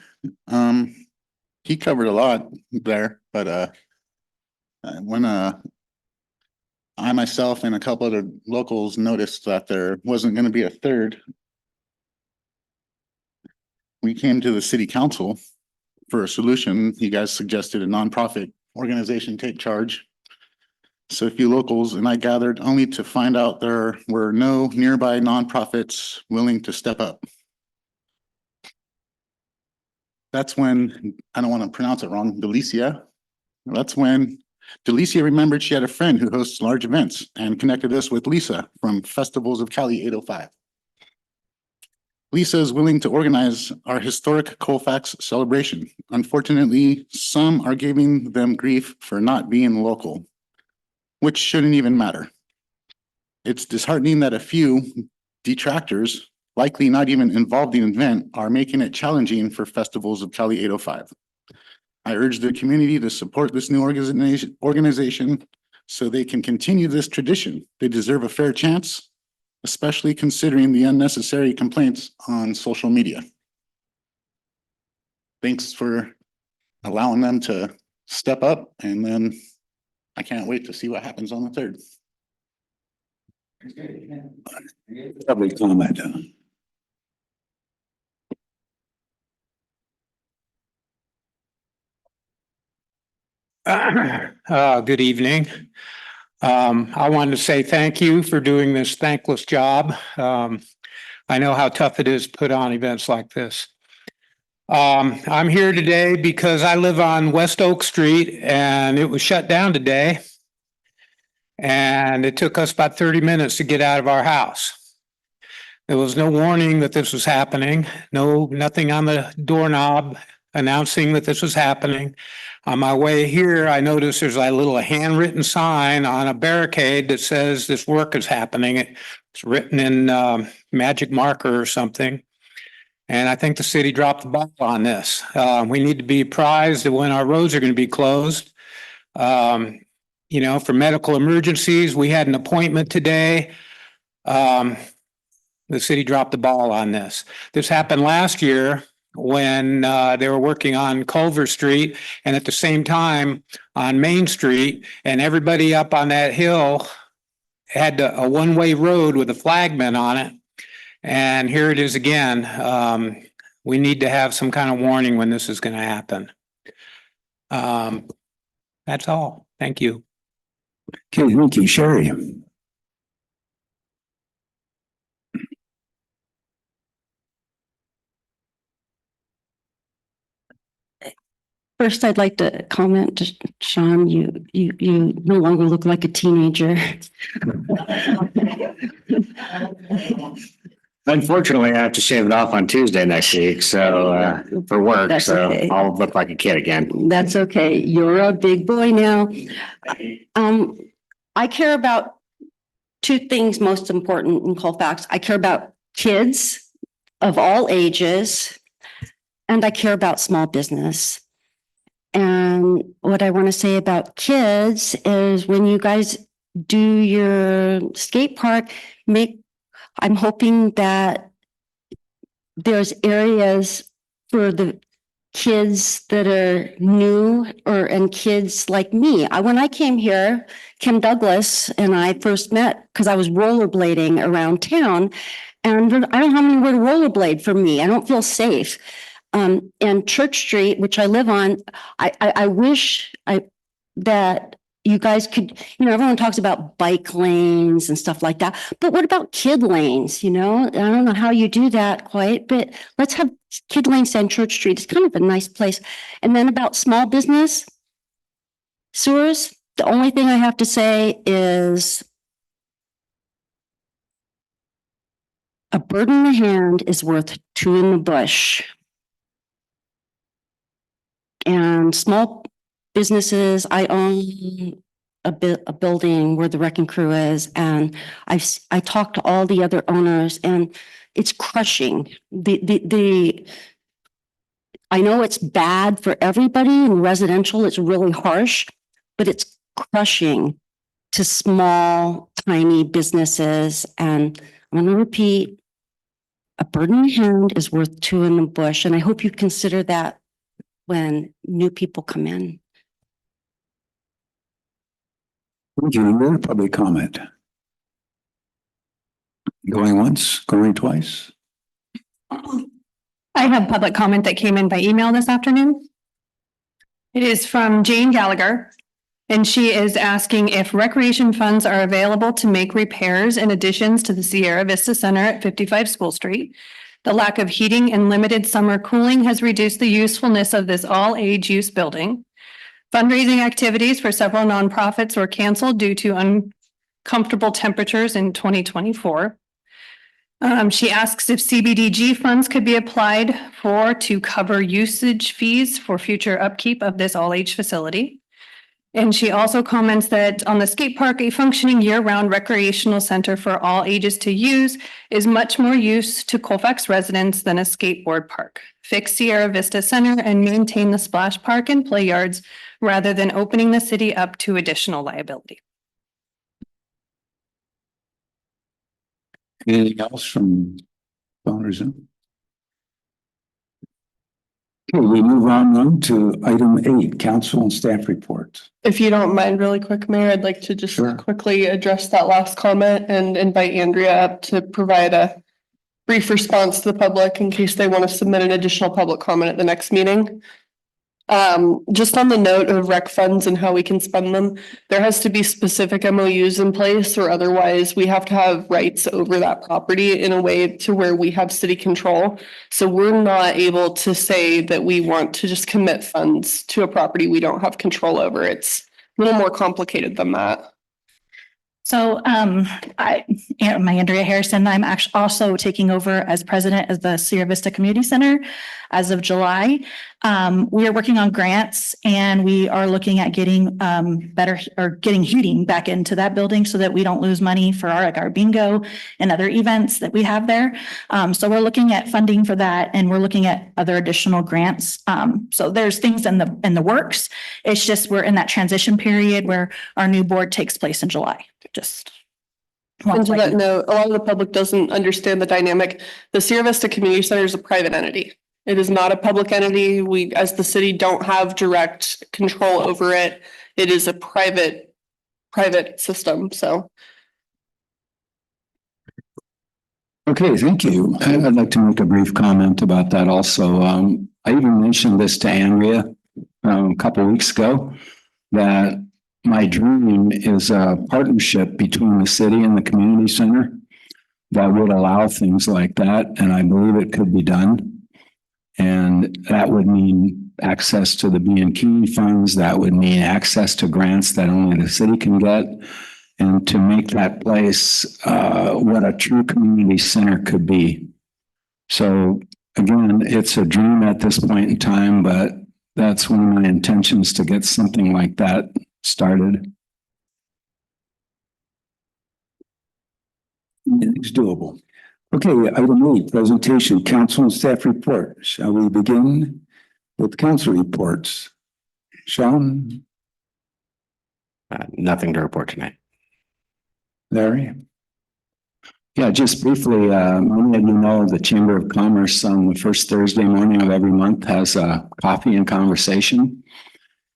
[SPEAKER 18] He covered a lot there, but when I myself and a couple other locals noticed that there wasn't going to be a third, we came to the city council for a solution. You guys suggested a nonprofit organization take charge. So a few locals and I gathered only to find out there were no nearby nonprofits willing to step up. That's when, I don't want to pronounce it wrong, Delicia. That's when Delicia remembered she had a friend who hosts large events and connected us with Lisa from Festivals of Cali 805. Lisa is willing to organize our historic Colfax celebration. Unfortunately, some are giving them grief for not being local, which shouldn't even matter. It's disheartening that a few detractors, likely not even involved in the event, are making it challenging for Festivals of Cali 805. I urge the community to support this new organization so they can continue this tradition. They deserve a fair chance, especially considering the unnecessary complaints on social media. Thanks for allowing them to step up, and then I can't wait to see what happens on the 3rd.
[SPEAKER 1] Public comment.
[SPEAKER 6] Good evening. I wanted to say thank you for doing this thankless job. I know how tough it is to put on events like this. I'm here today because I live on West Oak Street and it was shut down today. And it took us about 30 minutes to get out of our house. There was no warning that this was happening. Nothing on the doorknob announcing that this was happening. On my way here, I noticed there's a little handwritten sign on a barricade that says this work is happening. It's written in magic marker or something. And I think the city dropped the ball on this. We need to be apprised of when our roads are going to be closed. You know, for medical emergencies, we had an appointment today. The city dropped the ball on this. This happened last year when they were working on Culver Street and at the same time on Main Street, and everybody up on that hill had a one-way road with a flagman on it. And here it is again. We need to have some kind of warning when this is going to happen. That's all. Thank you.
[SPEAKER 1] Okay, thank you, Sherry.
[SPEAKER 9] First, I'd like to comment, Sean, you no longer look like a teenager.
[SPEAKER 12] Unfortunately, I have to shave it off on Tuesday next week, so for work,
[SPEAKER 9] That's
[SPEAKER 12] so
[SPEAKER 9] okay.
[SPEAKER 12] I'll look like a kid again.
[SPEAKER 9] That's okay. You're a big boy now. I care about two things most important in Colfax. I care about kids of all ages, and I care about small business. And what I want to say about kids is when you guys do your skate park, I'm hoping that there's areas for the kids that are new and kids like me. When I came here, Kim Douglas and I first met because I was rollerblading around town. And I don't have anywhere to rollerblade for me. I don't feel safe. And Church Street, which I live on, I wish that you guys could, everyone talks about bike lanes and stuff like that. But what about kid lanes? I don't know how you do that quite, but let's have kid lanes on Church Street. It's kind of a nice place. And then about small business sewers, the only thing I have to say is a bird in the hand is worth two in the bush. And small businesses, I own a building where the wrecking crew is, and I talked to all the other owners, and it's crushing. I know it's bad for everybody in residential, it's really harsh, but it's crushing to small, tiny businesses. And I'm going to repeat, a bird in the hand is worth two in the bush. And I hope you consider that when new people come in.
[SPEAKER 1] Thank you. Your public comment. Going once, going twice.
[SPEAKER 15] I have public comment that came in by email this afternoon. It is from Jane Gallagher, and she is asking if recreation funds are available to make repairs and additions to the Sierra Vista Center at 55 School Street. The lack of heating and limited summer cooling has reduced the usefulness of this all-age use building. Fundraising activities for several nonprofits were canceled due to uncomfortable temperatures in 2024. She asks if CBDG funds could be applied for to cover usage fees for future upkeep of this all-age facility. And she also comments that on the skate park, a functioning year-round recreational center for all ages to use is much more use to Colfax residents than a skateboard park. Fix Sierra Vista Center and maintain the splash park and play yards rather than opening the city up to additional liability.
[SPEAKER 1] Anything else from phone or Zoom? Okay, we move on now to item 8, council and staff reports.
[SPEAKER 2] If you don't mind really quick, Mayor, I'd like to just quickly address that last comment and invite Andrea up to provide a brief response to the public in case they want to submit an additional public comment at the next meeting. Just on the note of rec funds and how we can spend them, there has to be specific MOUs in place, or otherwise we have to have rights over that property in a way to where we have city control. So we're not able to say that we want to just commit funds to a property we don't have control over. It's a little more complicated than that.
[SPEAKER 13] So my Andrea Harrison, I'm actually also taking over as president of the Sierra Vista Community Center as of July. We are working on grants, and we are looking at getting getting heating back into that building so that we don't lose money for our bingo and other events that we have there. So we're looking at funding for that, and we're looking at other additional grants. So there's things in the works. It's just we're in that transition period where our new board takes place in July.
[SPEAKER 2] And to that note, a lot of the public doesn't understand the dynamic. The Sierra Vista Community Center is a private entity. It is not a public entity. We, as the city, don't have direct control over it. It is a private system, so.
[SPEAKER 1] Okay, thank you. I'd like to make a brief comment about that also. I even mentioned this to Andrea a couple of weeks ago, that my dream is a partnership between the city and the community center that would allow things like that, and I believe it could be done. And that would mean access to the B&Q funds, that would mean access to grants that only the city can get, and to make that place what a true community center could be. So again, it's a dream at this point in time, but that's one of my intentions, to get something like that started. It's doable. Okay, item 8, presentation, council and staff report. Shall we begin with council reports? Sean?
[SPEAKER 12] Nothing to report tonight.
[SPEAKER 1] Larry? Yeah, just briefly, many of you know the Chamber of Commerce on the first Thursday morning of every month has a coffee and conversation.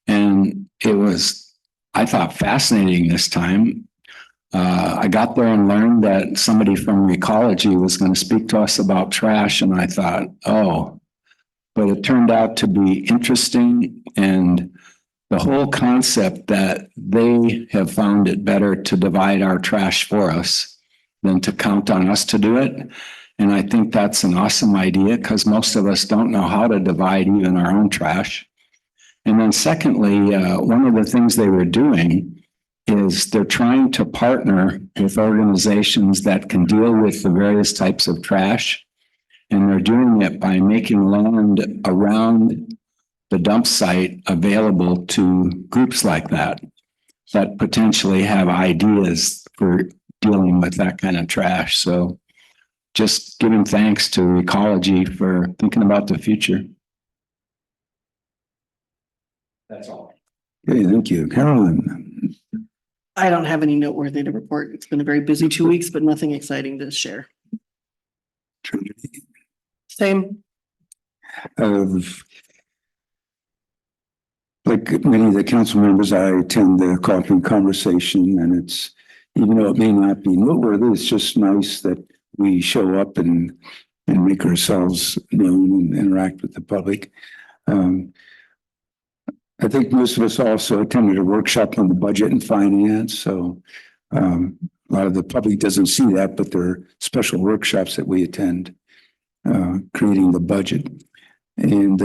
[SPEAKER 1] And it was, I thought, fascinating this time. I got there and learned that somebody from Recology was going to speak to us about trash. And I thought, oh, but it turned out to be interesting. And the whole concept that they have found it better to divide our trash for us than to count on us to do it. And I think that's an awesome idea because most of us don't know how to divide even our own trash. And then secondly, one of the things they were doing is they're trying to partner with organizations that can deal with the various types of trash. And they're doing it by making land around the dump site available to groups like that potentially have ideas for dealing with that kind of trash. So just giving thanks to Recology for thinking about the future. That's all. Okay, thank you. Carolyn.
[SPEAKER 5] I don't have any noteworthy to report. It's been a very busy 2 weeks, but nothing exciting to share. Same.
[SPEAKER 19] Like many of the council members, I attend the coffee and conversation, and it's, even though it may not be noteworthy, it's just nice that we show up and make ourselves known and interact with the public. I think most of us also attended a workshop on the budget and finance, so a lot of the public doesn't see that, but there are special workshops that we attend, creating the budget. And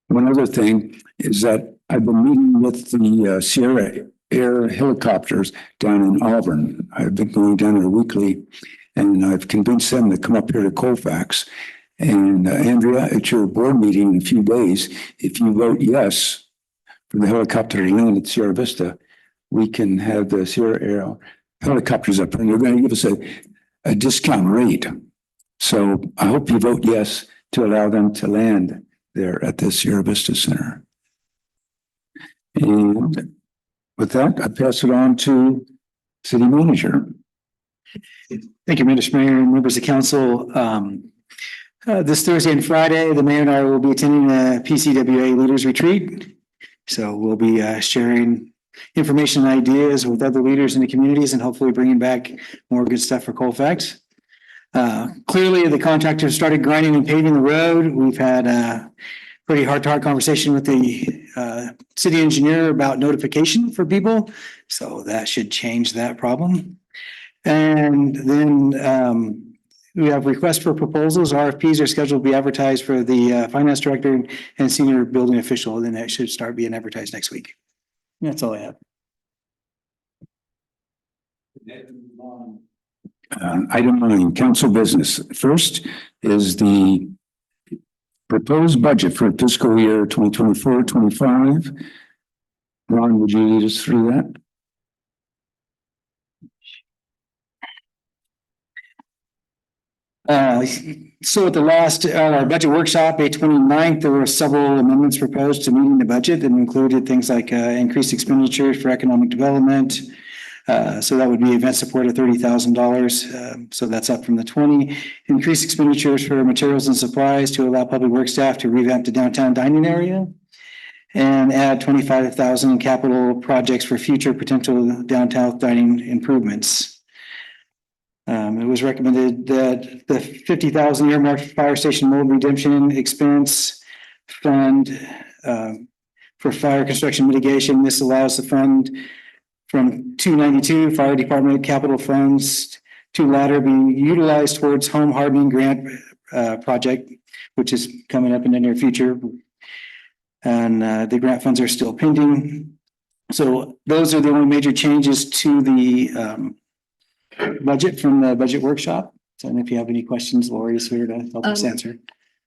[SPEAKER 19] one other thing is that I've been meeting with the Sierra Air helicopters down in Auburn. I've been going down there weekly, and I've convinced them to come up here to Colfax. And Andrea, at your board meeting in a few days, if you vote yes for the helicopter to land at Sierra Vista, we can have the Sierra Air helicopters up, and they're going to give us a discount rate. So I hope you vote yes to allow them to land there at the Sierra Vista Center. And with that, I pass it on to City Manager.
[SPEAKER 20] Thank you, Mr. Mayor and members of council. This Thursday and Friday, the mayor and I will be attending a PCWA Leaders Retreat. So we'll be sharing information and ideas with other leaders in the communities and hopefully bringing back more good stuff for Colfax. Clearly, the contractor started grinding and paving the road. We've had a pretty heart-to-heart conversation with the city engineer about notification for people. So that should change that problem. And then we have requests for proposals. RFPs are scheduled to be advertised for the finance director and senior building official. Then that should start being advertised next week. That's all I have.
[SPEAKER 19] Item 9, council business. First is the proposed budget for fiscal year 2024-25. Ron, would you lead us through that?
[SPEAKER 20] So at the last, our budget workshop, May 29th, there were several amendments proposed to meeting the budget that included things like increased expenditures for economic development. So that would be event support of $30,000. So that's up from the 20. Increased expenditures for materials and supplies to allow public works staff to revamp the downtown dining area. And add 25,000 in capital projects for future potential downtown dining improvements. It was recommended that the 50,000 earmarked fire station mold redemption expense fund for fire construction mitigation. This allows the fund from 292 fire department capital funds to latter be utilized towards home hardening grant project, which is coming up in the near future. And the grant funds are still pending. So those are the only major changes to the budget from the budget workshop. So if you have any questions, Lori is here to help us answer.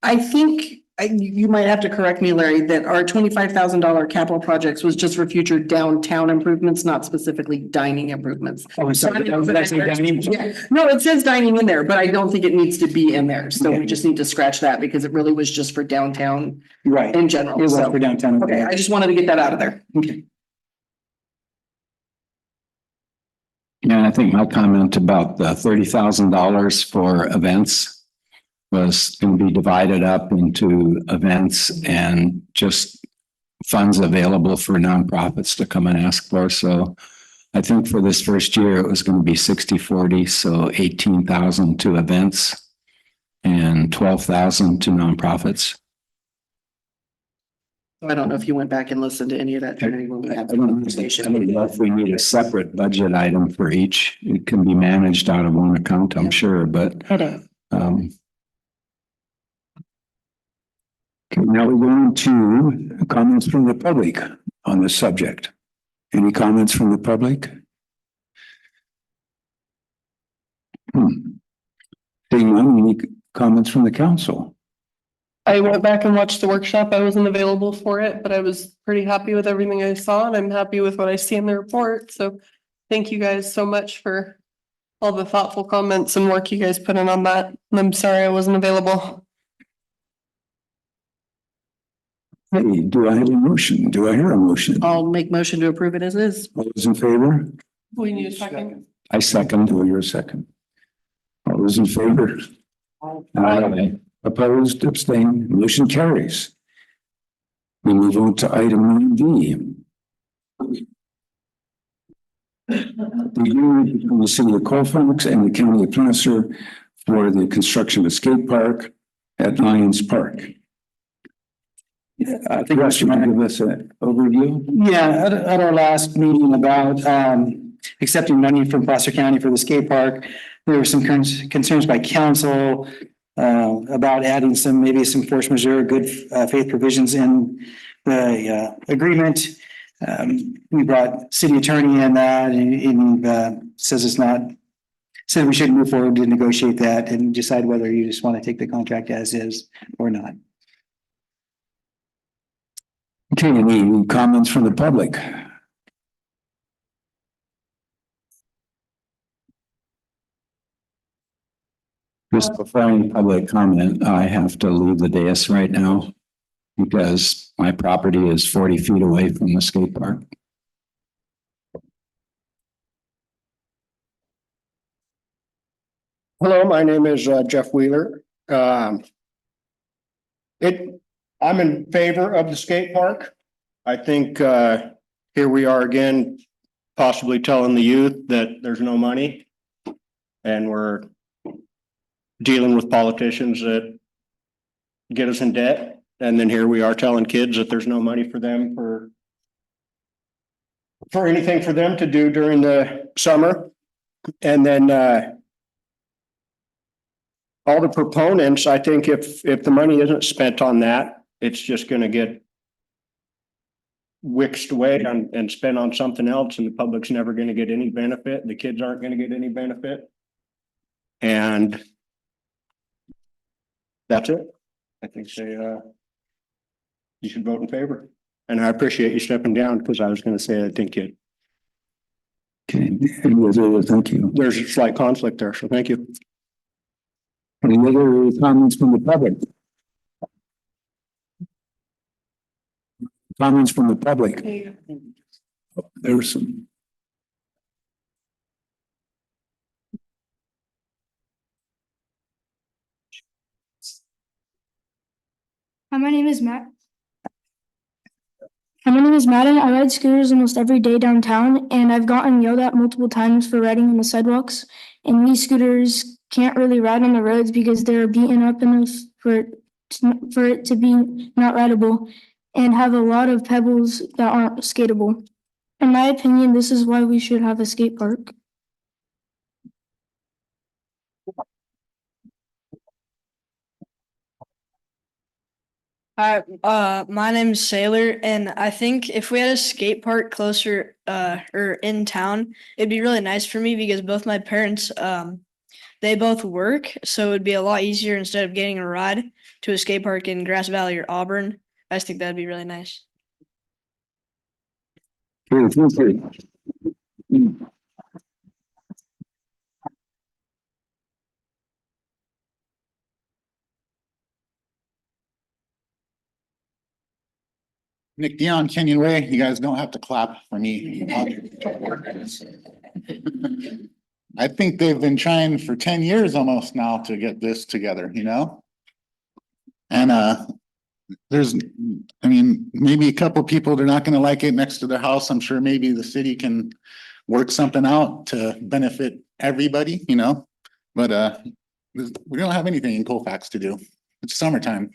[SPEAKER 5] I think you might have to correct me, Larry, that our $25,000 capital projects was just for future downtown improvements, not specifically dining improvements.
[SPEAKER 20] Oh, sorry. Did I say dining?
[SPEAKER 5] Yeah. No, it says dining in there, but I don't think it needs to be in there. So we just need to scratch that because it really was just for downtown.
[SPEAKER 20] Right.
[SPEAKER 5] In general.
[SPEAKER 20] It was for downtown.
[SPEAKER 5] Okay, I just wanted to get that out of there.
[SPEAKER 20] Okay.
[SPEAKER 1] Yeah, I think my comment about the $30,000 for events was going to be divided up into events and just funds available for nonprofits to come and ask for. So I think for this first year, it was going to be 60-40, so 18,000 to events and 12,000 to nonprofits.
[SPEAKER 5] I don't know if you went back and listened to any of that training when we had the
[SPEAKER 1] I don't
[SPEAKER 5] conversation.
[SPEAKER 1] know if we need a separate budget item for each. It can be managed out of one account, I'm sure, but okay, now we're going to comments from the public on this subject. Any comments from the public? Seeing none, any comments from the council?
[SPEAKER 2] I went back and watched the workshop. I wasn't available for it, but I was pretty happy with everything I saw and I'm happy with what I see in the report. So thank you guys so much for all the thoughtful comments and work you guys put in on that. And I'm sorry I wasn't available.
[SPEAKER 1] Hey, do I have a motion? Do I hear a motion?
[SPEAKER 5] I'll make motion to approve it as is.
[SPEAKER 1] All those in favor?
[SPEAKER 2] We need a second.
[SPEAKER 1] I second, or you're a second. All those in favor? Aye. Opposed, abstained, motion carries. We move on to item 9D. The agreement between the city of Colfax and the county of Placer for the construction of a skate park at Lions Park. I think Russ, you might give us an overview.
[SPEAKER 20] Yeah, at our last meeting about accepting money from Placer County for the skate park, there were some concerns by council about adding maybe some force majeure, good faith provisions in the agreement. We brought city attorney in that and says said we should move forward to negotiate that and decide whether you just want to take the contract as is or not.
[SPEAKER 1] Okay, any comments from the public? Just before any public comment, I have to leave the dais right now because my property is 40 feet away from the skate park.
[SPEAKER 21] Hello, my name is Jeff Wheeler. I'm in favor of the skate park. I think here we are again, possibly telling the youth that there's no money. And we're dealing with politicians that get us in debt. And then here we are telling kids that there's no money for them for anything for them to do during the summer. And then all the proponents, I think if the money isn't spent on that, it's just going to get whisked away and spent on something else, and the public's never going to get any benefit. The kids aren't going to get any benefit. And that's it. I think you should vote in favor. And I appreciate you stepping down because I was going to say I think it.
[SPEAKER 1] Okay, thank you.
[SPEAKER 21] There's a slight conflict there, so thank you.
[SPEAKER 1] Any other comments from the public? Comments from the public? There's some.
[SPEAKER 22] Hi, my name is Matt. My name is Madden. I ride scooters almost every day downtown, and I've gotten yelled at multiple times for riding on the sidewalks. And these scooters can't really ride on the roads because they're beaten up enough for it to be not rideable, and have a lot of pebbles that aren't skatable. In my opinion, this is why we should have a skate park.
[SPEAKER 23] Hi, my name's Sailor, and I think if we had a skate park closer, or in town, it'd be really nice for me because both my parents, they both work, so it'd be a lot easier instead of getting a ride to a skate park in Grass Valley or Auburn. I just think that'd be really nice.
[SPEAKER 1] Thank you.
[SPEAKER 18] Nick Dion, Canyon Way. You guys don't have to clap for me. I think they've been trying for 10 years almost now to get this together, you know? And there's, I mean, maybe a couple people, they're not gonna like it next to their house. I'm sure maybe the city can work something out to benefit everybody, you know? But we don't have anything in Colfax to do. It's summertime.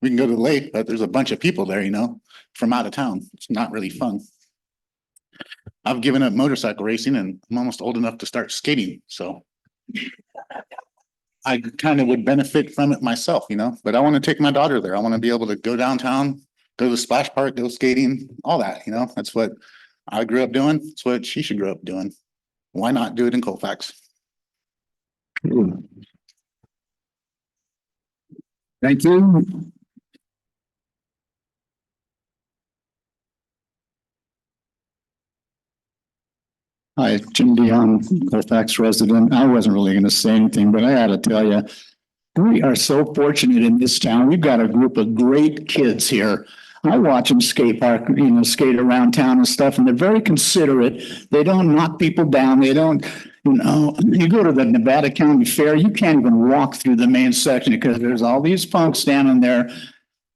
[SPEAKER 18] We can go to the lake, but there's a bunch of people there, you know, from out of town. It's not really fun. I've given up motorcycle racing and I'm almost old enough to start skating, so I kind of would benefit from it myself, you know, but I want to take my daughter there. I want to be able to go downtown, go to the splash park, go skating, all that, you know, that's what I grew up doing. It's what she should grow up doing. Why not do it in Colfax?
[SPEAKER 19] Thank you. Hi, Jim Dion, Colfax resident. I wasn't really going to say anything, but I got to tell you, we are so fortunate in this town. We've got a group of great kids here. I watch them skate park, you know, skate around town and stuff, and they're very considerate. They don't knock people down. They don't, you know, you go to the Nevada County Fair, you can't even walk through the main section because there's all these punks standing there.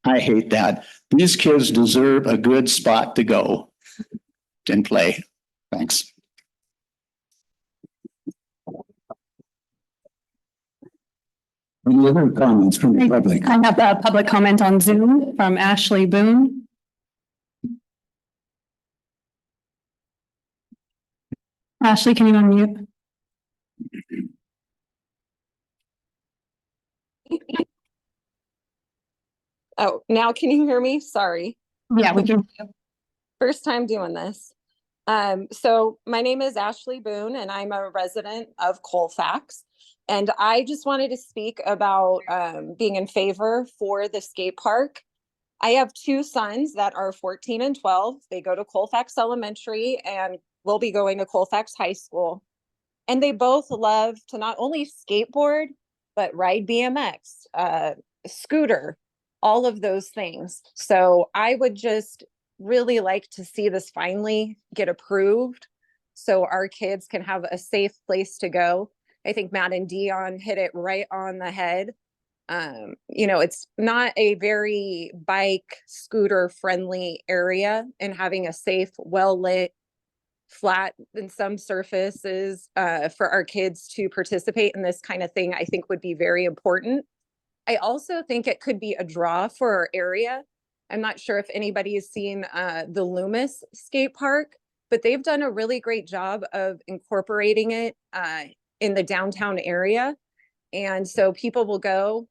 [SPEAKER 19] I hate that. These kids deserve a good spot to go and play. Thanks. Any other comments from the public?
[SPEAKER 4] I have a public comment on Zoom from Ashley Boone. Ashley, can you unmute?
[SPEAKER 7] Oh, now can you hear me? Sorry.
[SPEAKER 4] Yeah, we can.
[SPEAKER 7] First time doing this. So my name is Ashley Boone and I'm a resident of Colfax. And I just wanted to speak about being in favor for the skate park. I have two sons that are 14 and 12. They go to Colfax Elementary and will be going to Colfax High School. And they both love to not only skateboard, but ride BMX, scooter, all of those things. So I would just really like to see this finally get approved so our kids can have a safe place to go. I think Matt and Dion hit it right on the head. You know, it's not a very bike scooter friendly area, and having a safe, well-lit, flat and some surfaces for our kids to participate in this kind of thing, I think would be very important. I also think it could be a draw for our area. I'm not sure if anybody has seen the Loomis skate park, but they've done a really great job of incorporating it in the downtown area. And so people will go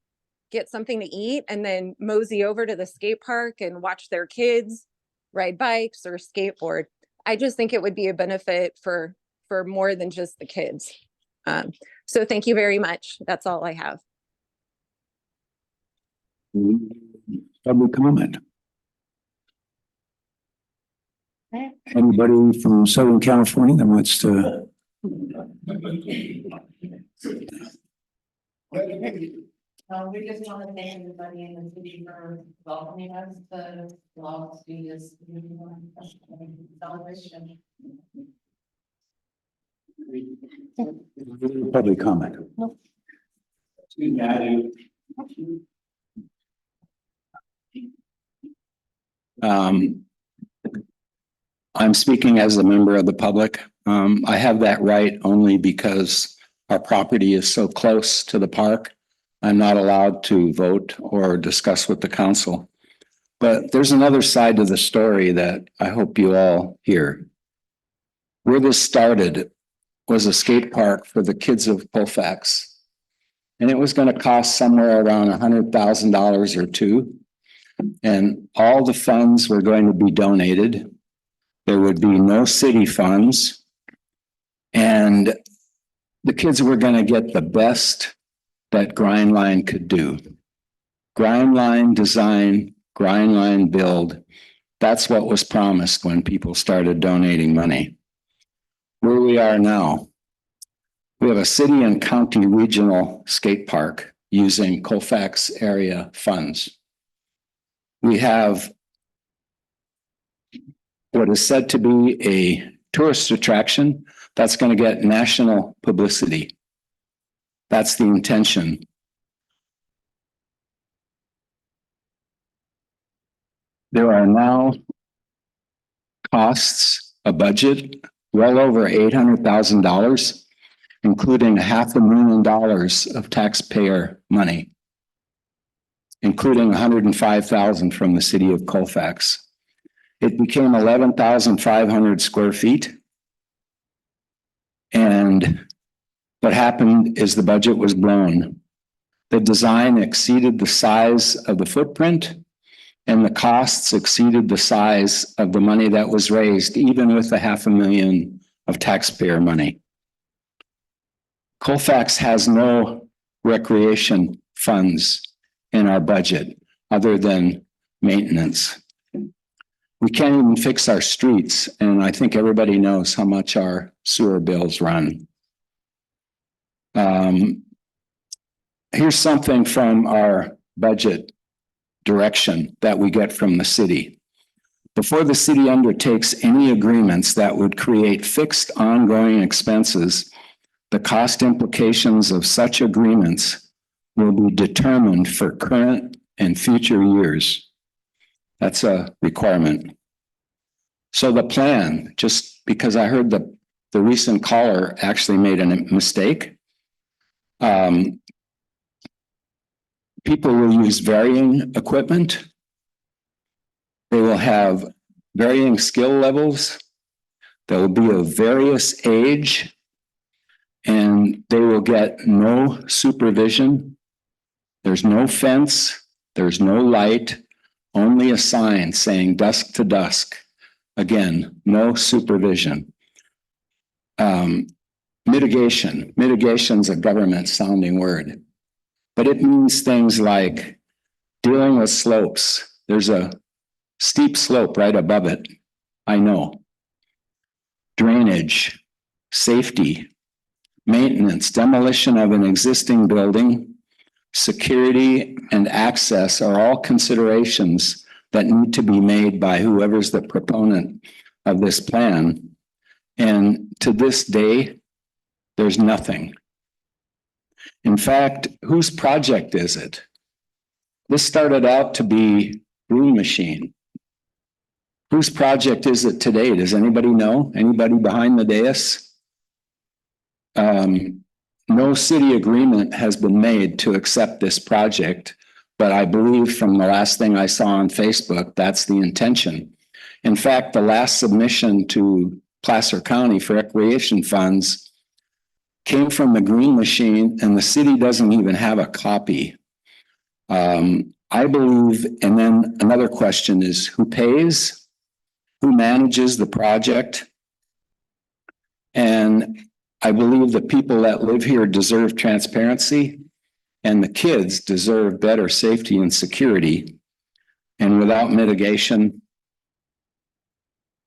[SPEAKER 7] get something to eat and then mosey over to the skate park and watch their kids ride bikes or skateboard. I just think it would be a benefit for more than just the kids. So thank you very much. That's all I have.
[SPEAKER 19] Public comment. Anybody from Southern California that wants to?
[SPEAKER 5] We just want to thank everybody in the city for welcoming us to Las Vegas celebration.
[SPEAKER 19] Public comment. I'm speaking as a member of the public. I have that right only because our property is so close to the park. I'm not allowed to vote or discuss with the council. But there's another side to the story that I hope you all hear. Where this started was a skate park for the kids of Colfax. And it was going to cost somewhere around $100,000 or two. And all the funds were going to be donated. There would be no city funds. And the kids were going to get the best that Grindline could do. Grindline design, Grindline build. That's what was promised when people started donating money. Where we are now, we have a city and county regional skate park using Colfax area funds. We have what is said to be a
[SPEAKER 1] tourist attraction that's going to get national publicity. That's the intention. There are now costs, a budget well over $800,000, including $500,000 of taxpayer money, including $105,000 from the city of Colfax. It became 11,500 square feet. And what happened is the budget was blown. The design exceeded the size of the footprint, and the costs exceeded the size of the money that was raised, even with the $500,000 of taxpayer money. Colfax has no recreation funds in our budget other than maintenance. We can't even fix our streets, and I think everybody knows how much our sewer bills run. Here's something from our budget direction that we get from the city. Before the city undertakes any agreements that would create fixed ongoing expenses, the cost implications of such agreements will be determined for current and future years. That's a requirement. So the plan, just because I heard the recent caller actually made a mistake. People will use varying equipment. They will have varying skill levels. They will be of various age, and they will get no supervision. There's no fence. There's no light, only a sign saying dusk to dusk. Again, no supervision. Mitigation. Mitigation's a government sounding word, but it means things like dealing with slopes. There's a steep slope right above it. I know. Drainage, safety, maintenance, demolition of an existing building, security, and access are all considerations that need to be made by whoever's the proponent of this plan. And to this day, there's nothing. In fact, whose project is it? This started out to be Green Machine. Whose project is it today? Does anybody know? Anybody behind the dais? No city agreement has been made to accept this project, but I believe from the last thing I saw on Facebook, that's the intention. In fact, the last submission to Placer County for recreation funds came from the Green Machine, and the city doesn't even have a copy. I believe, and then another question is who pays? Who manages the project? And I believe the people that live here deserve transparency, and the kids deserve better safety and security. And without mitigation,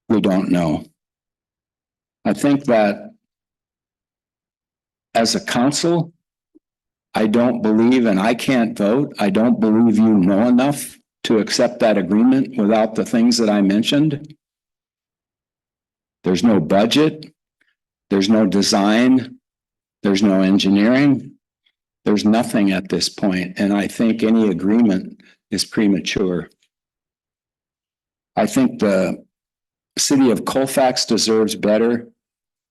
[SPEAKER 1] we don't know. I think that as a council, I don't believe, and I can't vote, I don't believe you know enough to accept that agreement without the things that I mentioned. There's no budget. There's no design. There's no engineering. There's nothing at this point, and I think any agreement is premature. I think the city of Colfax deserves better,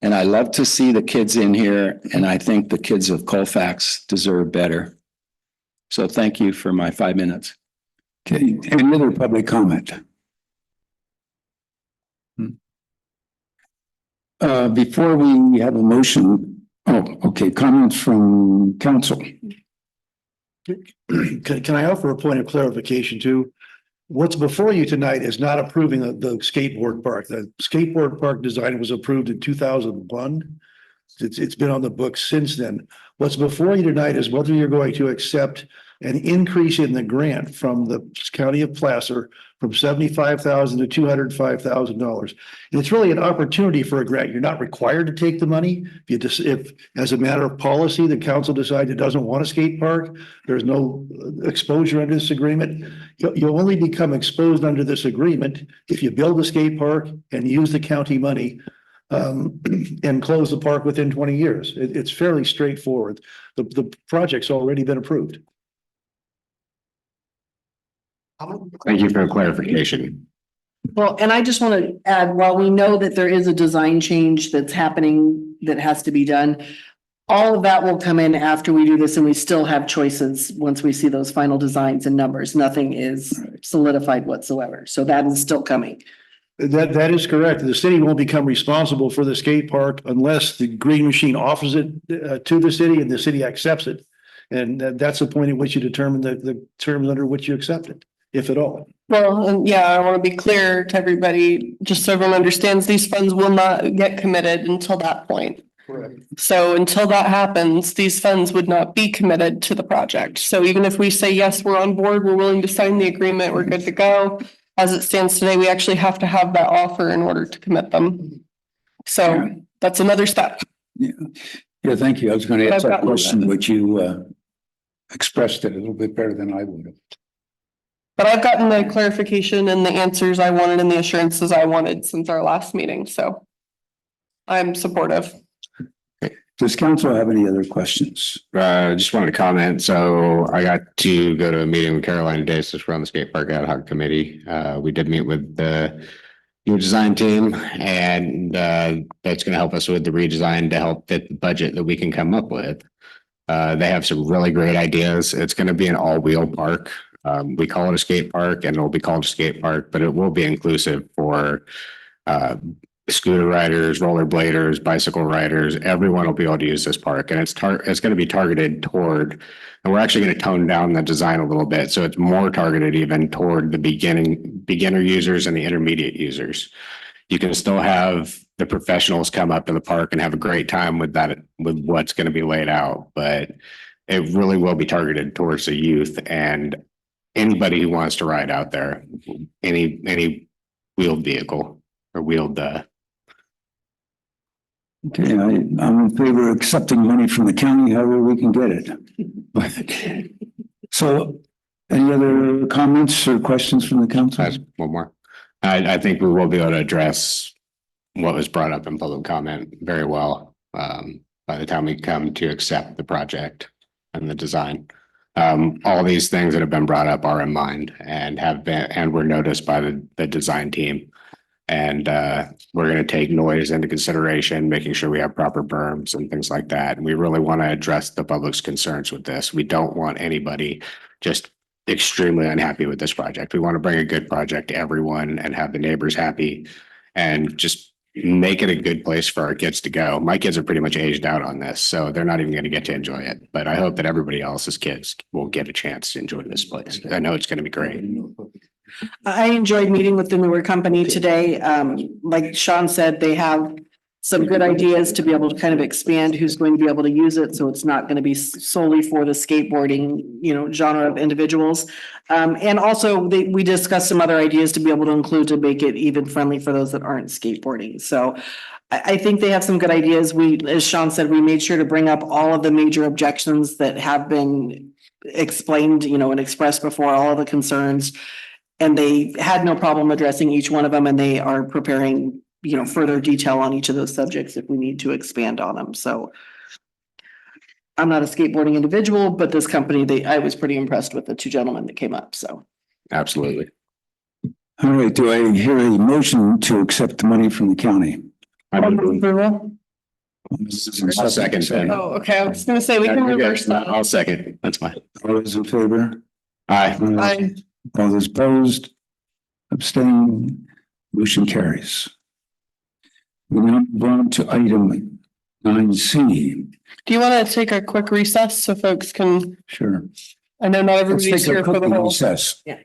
[SPEAKER 1] and I love to see the kids in here, and I think the kids of Colfax deserve better. So thank you for my 5 minutes.
[SPEAKER 19] Okay, any other public comment? Before we have a motion, okay, comments from council.
[SPEAKER 11] Can I offer a point of clarification too? What's before you tonight is not approving the skateboard park. The skateboard park design was approved in 2001. It's been on the books since then. What's before you tonight is whether you're going to accept an increase in the grant from the county of Placer from $75,000 to $205,000. And it's really an opportunity for a grant. You're not required to take the money. If as a matter of policy, the council decides it doesn't want a skate park, there's no exposure under this agreement. You'll only become exposed under this agreement if you build a skate park and use the county money and close the park within 20 years. It's fairly straightforward. The project's already been approved.
[SPEAKER 12] Thank you for clarification.
[SPEAKER 5] Well, and I just want to add, while we know that there is a design change that's happening that has to be done, all of that will come in after we do this, and we still have choices once we see those final designs and numbers. Nothing is solidified whatsoever. So that is still coming.
[SPEAKER 11] That is correct. The city won't become responsible for the skate park unless the Green Machine offers it to the city and the city accepts it. And that's the point at which you determine the terms under which you accept it, if at all.
[SPEAKER 2] Well, and yeah, I want to be clear to everybody, just so everyone understands, these funds will not get committed until that point.
[SPEAKER 11] Correct.
[SPEAKER 2] So until that happens, these funds would not be committed to the project. So even if we say, yes, we're on board, we're willing to sign the agreement, we're good to go. As it stands today, we actually have to have that offer in order to commit them. So that's another step.
[SPEAKER 19] Yeah, thank you. I was going to
[SPEAKER 2] But
[SPEAKER 19] ask
[SPEAKER 2] I've
[SPEAKER 19] that
[SPEAKER 2] gotten
[SPEAKER 19] question,
[SPEAKER 2] that.
[SPEAKER 19] but you expressed it a little bit better than I would have.
[SPEAKER 2] But I've gotten the clarification and the answers I wanted and the assurances I wanted since our last meeting, so I'm supportive.
[SPEAKER 19] Does council have any other questions?
[SPEAKER 12] Just wanted to comment. So I got to go to a meeting with Caroline today, since we're on the skate park ad hoc committee. We did meet with the new design team, and that's going to help us with the redesign to help fit the budget that we can come up with. They have some really great ideas. It's going to be an all-wheel park. We call it a skate park, and it'll be called a skate park, but it will be inclusive for scooter riders, rollerbladers, bicycle riders. Everyone will be able to use this park, and it's going to be targeted toward, and we're actually going to tone down the design a little bit, so it's more targeted even toward the beginner users and the intermediate users. You can still have the professionals come up to the park and have a great time with that, with what's going to be laid out, but it really will be targeted towards the youth and anybody who wants to ride out there, any wheeled vehicle or wheeled
[SPEAKER 19] Okay, I'm in favor of accepting money from the county, however we can get it. So, any other comments or questions from the council?
[SPEAKER 12] one more. I think we will be able to address what was brought up in public comment very well by the time we come to accept the project and the design. All these things that have been brought up are in mind and have been, and were noticed by the design team. And we're going to take noise into consideration, making sure we have proper berms and things like that. And we really want to address the public's concerns with this. We don't want anybody just extremely unhappy with this project. We want to bring a good project to everyone and have the neighbors happy and just make it a good place for our kids to go. My kids are pretty much aged out on this, so they're not even going to get to enjoy it. But I hope that everybody else's kids will get a chance to enjoy this place. I know it's going to be great.
[SPEAKER 5] I enjoyed meeting with the newer company today. Like Sean said, they have some good ideas to be able to kind of expand who's going to be able to use it. So it's not going to be solely for the skateboarding, genre of individuals. And also we discussed some other ideas to be able to include to make it even friendly for those that aren't skateboarding. So I think they have some good ideas. As Sean said, we made sure to bring up all of the major objections that have been explained, and expressed before, all of the concerns. And they had no problem addressing each one of them, and they are preparing, further detail on each of those subjects if we need to expand on them. So I'm not a skateboarding individual, but this company, I was pretty impressed with the two gentlemen that came up, so.
[SPEAKER 12] Absolutely.
[SPEAKER 19] All right, do I hear a motion to accept the money from the county?
[SPEAKER 2] Approval?
[SPEAKER 12] I'll second that.
[SPEAKER 2] Oh, okay. I was gonna say we can reverse that.
[SPEAKER 12] I'll second. That's fine.
[SPEAKER 19] All those in favor?
[SPEAKER 12] Aye.
[SPEAKER 2] Aye.
[SPEAKER 19] All those opposed? Abstain? Motion carries. We now move on to item 9C.
[SPEAKER 2] Do you want to take a quick recess so folks can?
[SPEAKER 19] Sure.
[SPEAKER 2] I know not
[SPEAKER 19] Let's
[SPEAKER 2] everybody's
[SPEAKER 19] take a
[SPEAKER 2] here for the
[SPEAKER 19] quick
[SPEAKER 2] whole.
[SPEAKER 19] recess.
[SPEAKER 5] Yeah.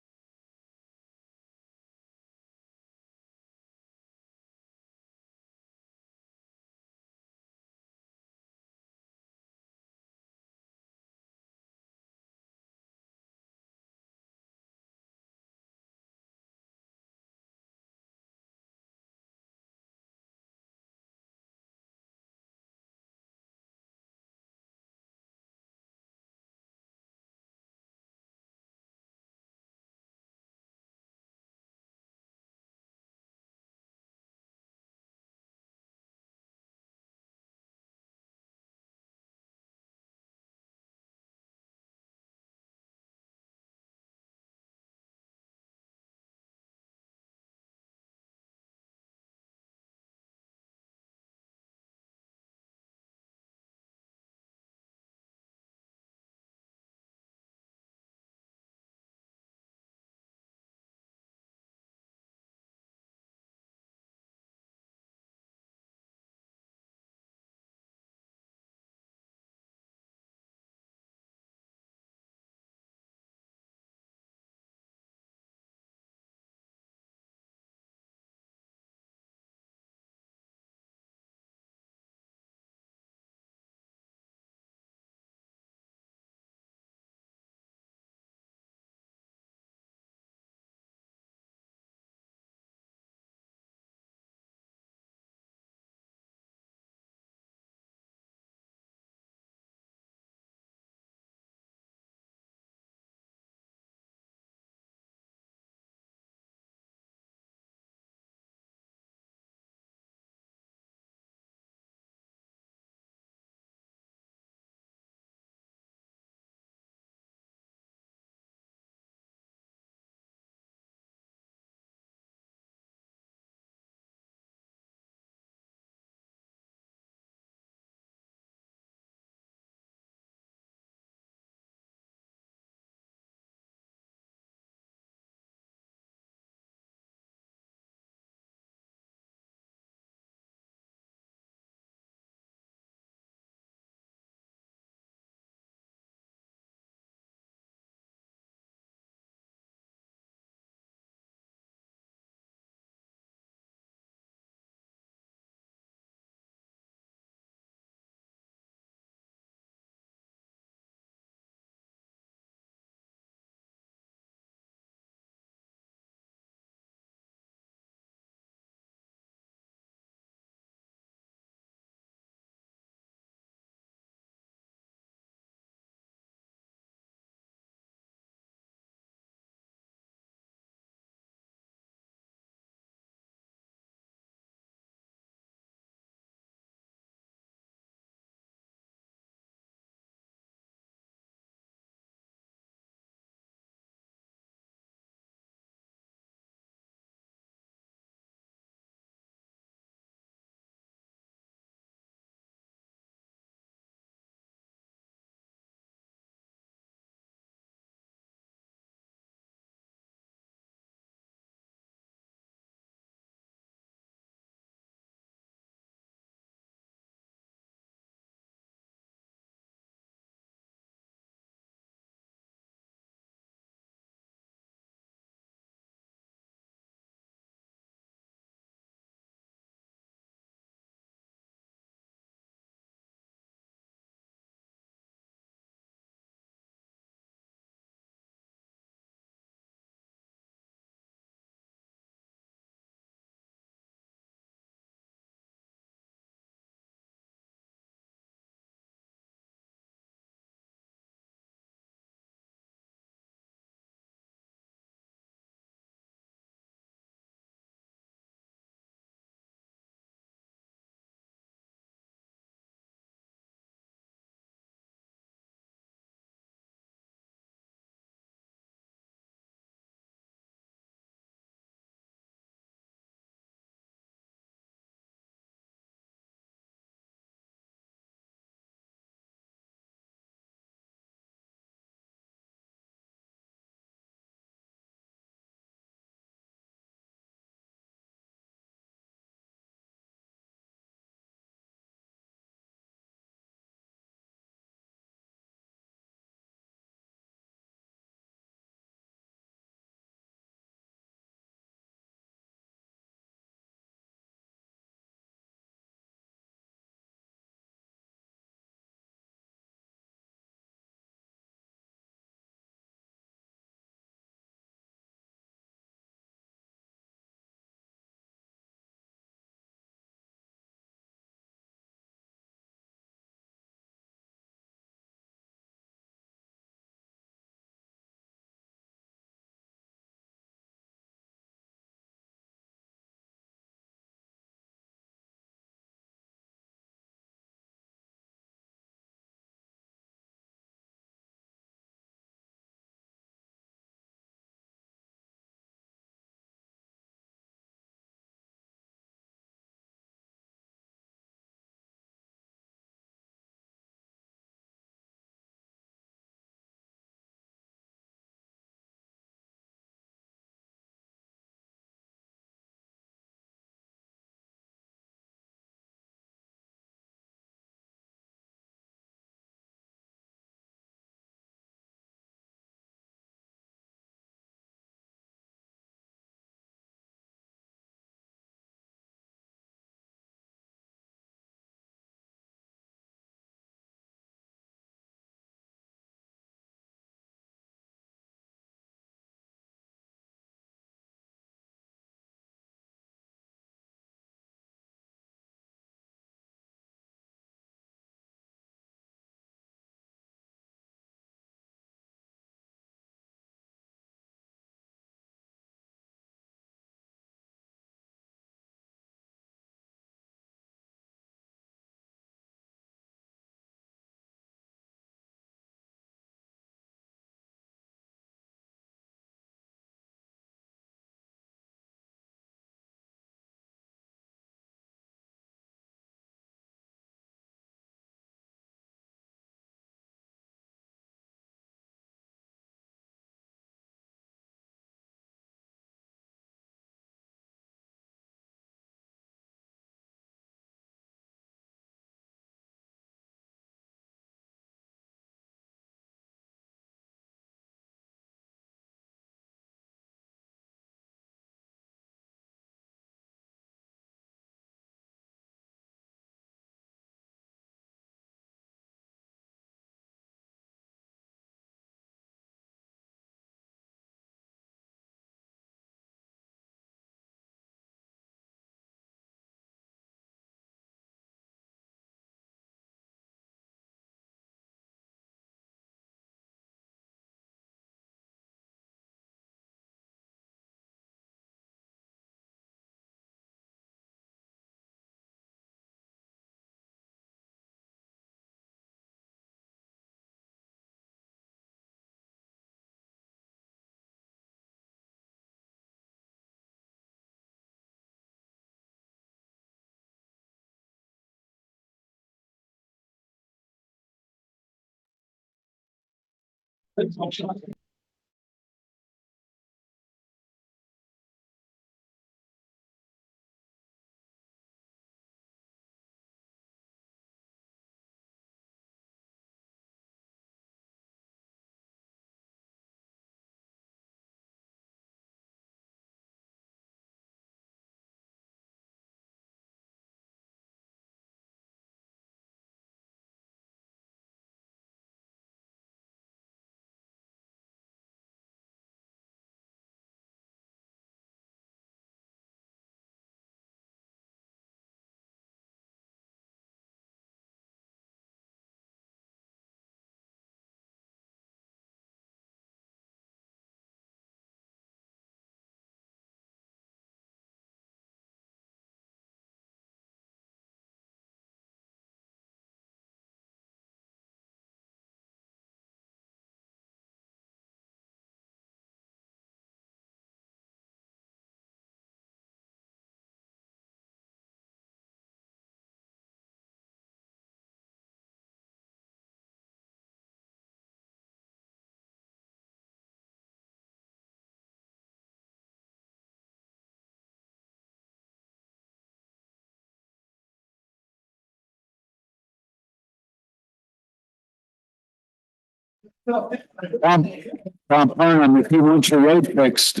[SPEAKER 19] Tom Parham, if you want your road fixed.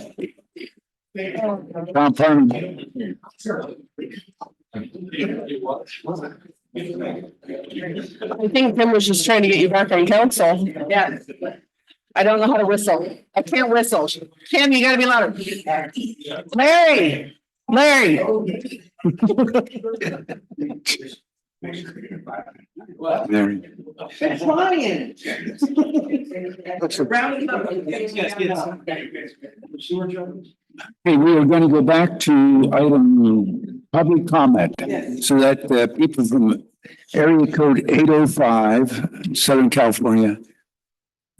[SPEAKER 19] Tom Parham.
[SPEAKER 2] I think Tim was just trying to get you back on council. Yeah. I don't know how to whistle. I can't whistle. Tim, you gotta be louder. Larry, Larry.
[SPEAKER 19] There.
[SPEAKER 2] It's flying.
[SPEAKER 19] Hey, we are going to go back to item public comment so that people from area code 805, Southern California,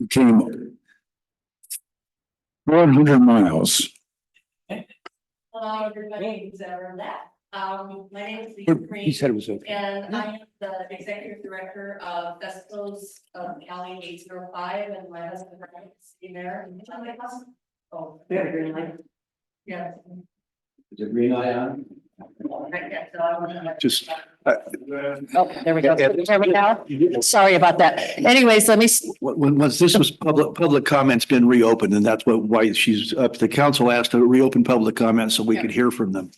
[SPEAKER 19] who came 400 miles.
[SPEAKER 10] Hello, everybody. Who's ever that? My name is
[SPEAKER 19] He
[SPEAKER 10] Lisa Green.
[SPEAKER 19] said it was okay.
[SPEAKER 10] And I am the executive director of Festivals of Cali 805, and my husband, Brian, is sitting there. Oh, yeah, green light. Yeah.
[SPEAKER 1] Is it green light on?
[SPEAKER 19] Just.
[SPEAKER 2] Oh, there we go. There we go. Sorry about that. Anyways, let me.
[SPEAKER 11] Once this was public comments been reopened, and that's why she's up. The council asked to reopen public comments so we could hear from them.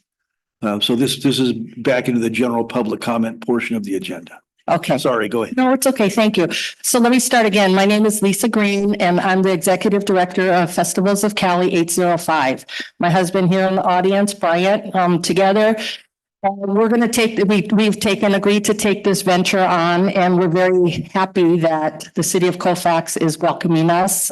[SPEAKER 11] So this is back into the general public comment portion of the agenda.
[SPEAKER 2] Okay.
[SPEAKER 11] Sorry, go ahead.
[SPEAKER 2] No, it's okay. Thank you. So let me start again. My name is Lisa Green and I'm the executive director of Festivals of Cali 805. My husband here in the audience, Bryant, together. We're going to we've agreed to take this venture on, and we're very happy that the city of Colfax is welcoming us.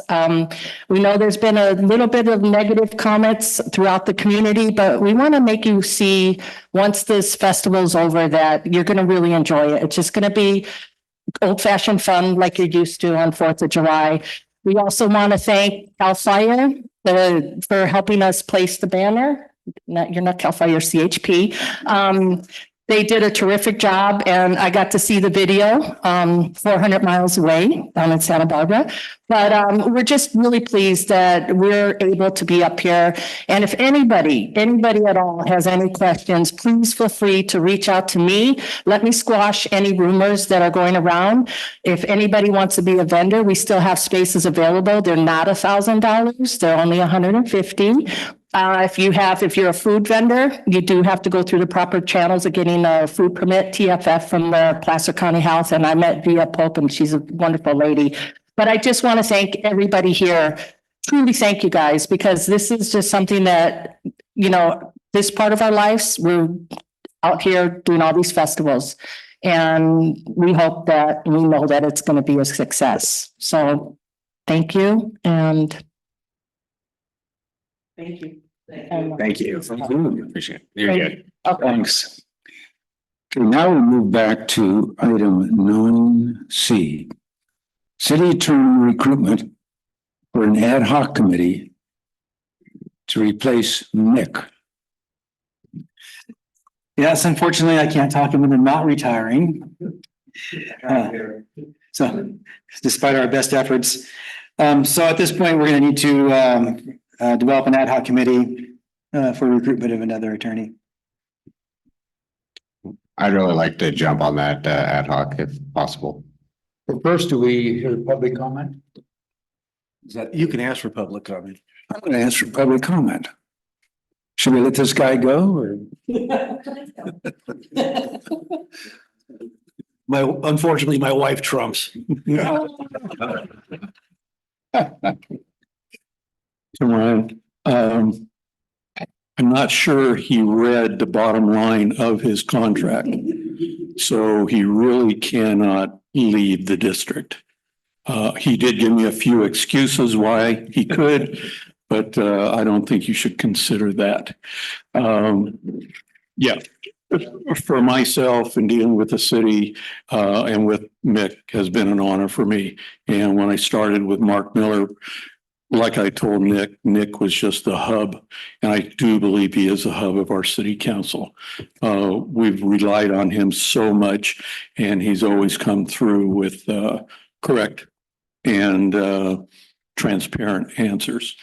[SPEAKER 2] We know there's been a little bit of negative comments throughout the community, but we want to make you see once this festival is over that you're going to really enjoy it. It's just going to be old fashioned fun like you're used to on 4th of July. We also want to thank Cal Fire for helping us place the banner. You're not Cal Fire, CHP. They did a terrific job and I got to see the video 400 miles away down in Santa Barbara. But we're just really pleased that we're able to be up here. And if anybody at all has any questions, please feel free to reach out to me. Let me squash any rumors that are going around. If anybody wants to be a vendor, we still have spaces available. They're not $1,000. They're only $150. If you're a food vendor, you do have to go through the proper channels of getting a food permit, TFF from the Placer County Health. And I met Via Pope and she's a wonderful lady. But I just want to thank everybody here. Truly thank you guys, because this is just something that, this part of our lives, we're out here doing all these festivals. And we know that it's going to be a success. So thank you and thank you.
[SPEAKER 19] Thank you.
[SPEAKER 12] Appreciate it. You're good.
[SPEAKER 19] Thanks. Okay, now we move back to item 9C. City attorney recruitment for an ad hoc committee to replace Nick.
[SPEAKER 20] Yes, unfortunately, I can't talk him into not retiring. So despite our best efforts, So at this point, we're gonna need to develop an ad hoc committee for recruitment of another attorney.
[SPEAKER 3] I'd really like to jump on that ad hoc if possible.
[SPEAKER 19] But first, do we hear public comment? Is that?
[SPEAKER 11] You can ask for public comment.
[SPEAKER 19] I'm gonna ask for public comment. Should we let this guy go or?
[SPEAKER 11] Unfortunately, my wife trumps.
[SPEAKER 6] Ryan, I'm not sure he read the bottom line of his contract. So he really cannot leave the district. He did give me a few excuses why he could, but I don't think you should consider that. Yeah, for myself and dealing with the city and with Mick has been an honor for me. And when I started with Mark Miller, like I told Nick was just the hub, and I do believe he is the hub of our city council. We've relied on him so much, and he's always come through with correct and transparent answers.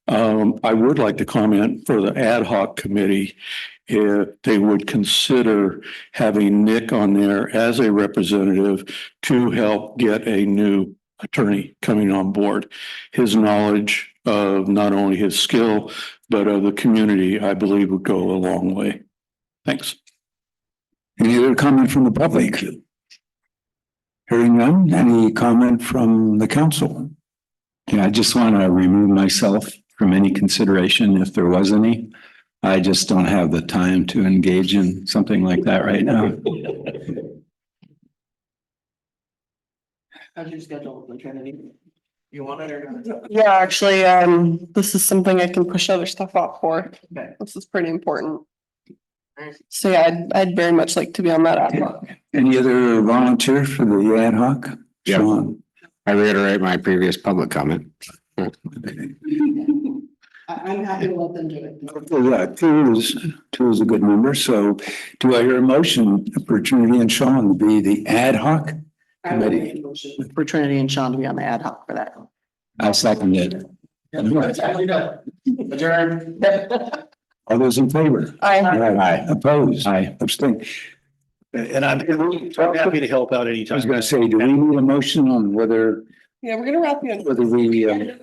[SPEAKER 6] I would like to comment for the ad hoc committee if they would consider having Nick on there as a representative to help get a new attorney coming on board. His knowledge of not only his skill, but of the community, I believe would go a long way. Thanks.
[SPEAKER 19] Any other comment from the public? Hearing none, any comment from the council?
[SPEAKER 1] Yeah, I just want to remove myself from any consideration if there was any. I just don't have the time to engage in something like that right now.
[SPEAKER 5] How's your schedule, Trinity? You want it or not?
[SPEAKER 2] Yeah, actually, this is something I can push other stuff off for.
[SPEAKER 5] Okay.
[SPEAKER 2] This is pretty important. So yeah, I'd very much like to be on that ad hoc.
[SPEAKER 19] Any other volunteer for the ad hoc?
[SPEAKER 3] Yeah.
[SPEAKER 19] Sean?
[SPEAKER 3] I reiterate my previous public comment.
[SPEAKER 5] I'm happy to let them do it.
[SPEAKER 19] Yeah, two is a good number. So do I hear a motion for Trinity and Sean to be the ad hoc committee?
[SPEAKER 5] For Trinity and Sean to be on the ad hoc for that.
[SPEAKER 1] I'll second it.
[SPEAKER 5] Adjourn.
[SPEAKER 19] All those in favor?
[SPEAKER 2] Aye.
[SPEAKER 19] Opposed?
[SPEAKER 1] Aye.
[SPEAKER 19] Abstain.
[SPEAKER 11] And I'm happy to help out anytime.
[SPEAKER 19] I was gonna say, do we need a motion on whether
[SPEAKER 2] Yeah, we're gonna wrap you in.
[SPEAKER 19] we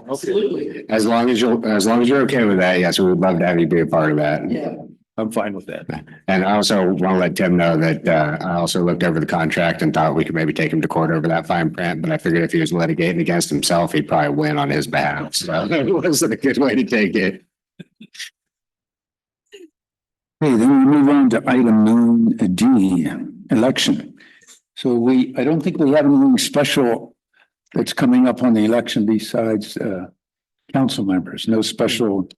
[SPEAKER 3] Absolutely. As long as you're okay with that, yes, we would love to have you be a part of that.
[SPEAKER 5] Yeah.
[SPEAKER 11] I'm fine with that.
[SPEAKER 3] And I also want to let Tim know that I also looked over the contract and thought we could maybe take him to court over that fine print, but I figured if he was litigating against himself, he'd probably win on his behalf. So it wasn't a good way to take it.
[SPEAKER 19] Okay, then we move on to item 9D, election. So I don't think we have anything special that's coming up on the election besides council members, no special.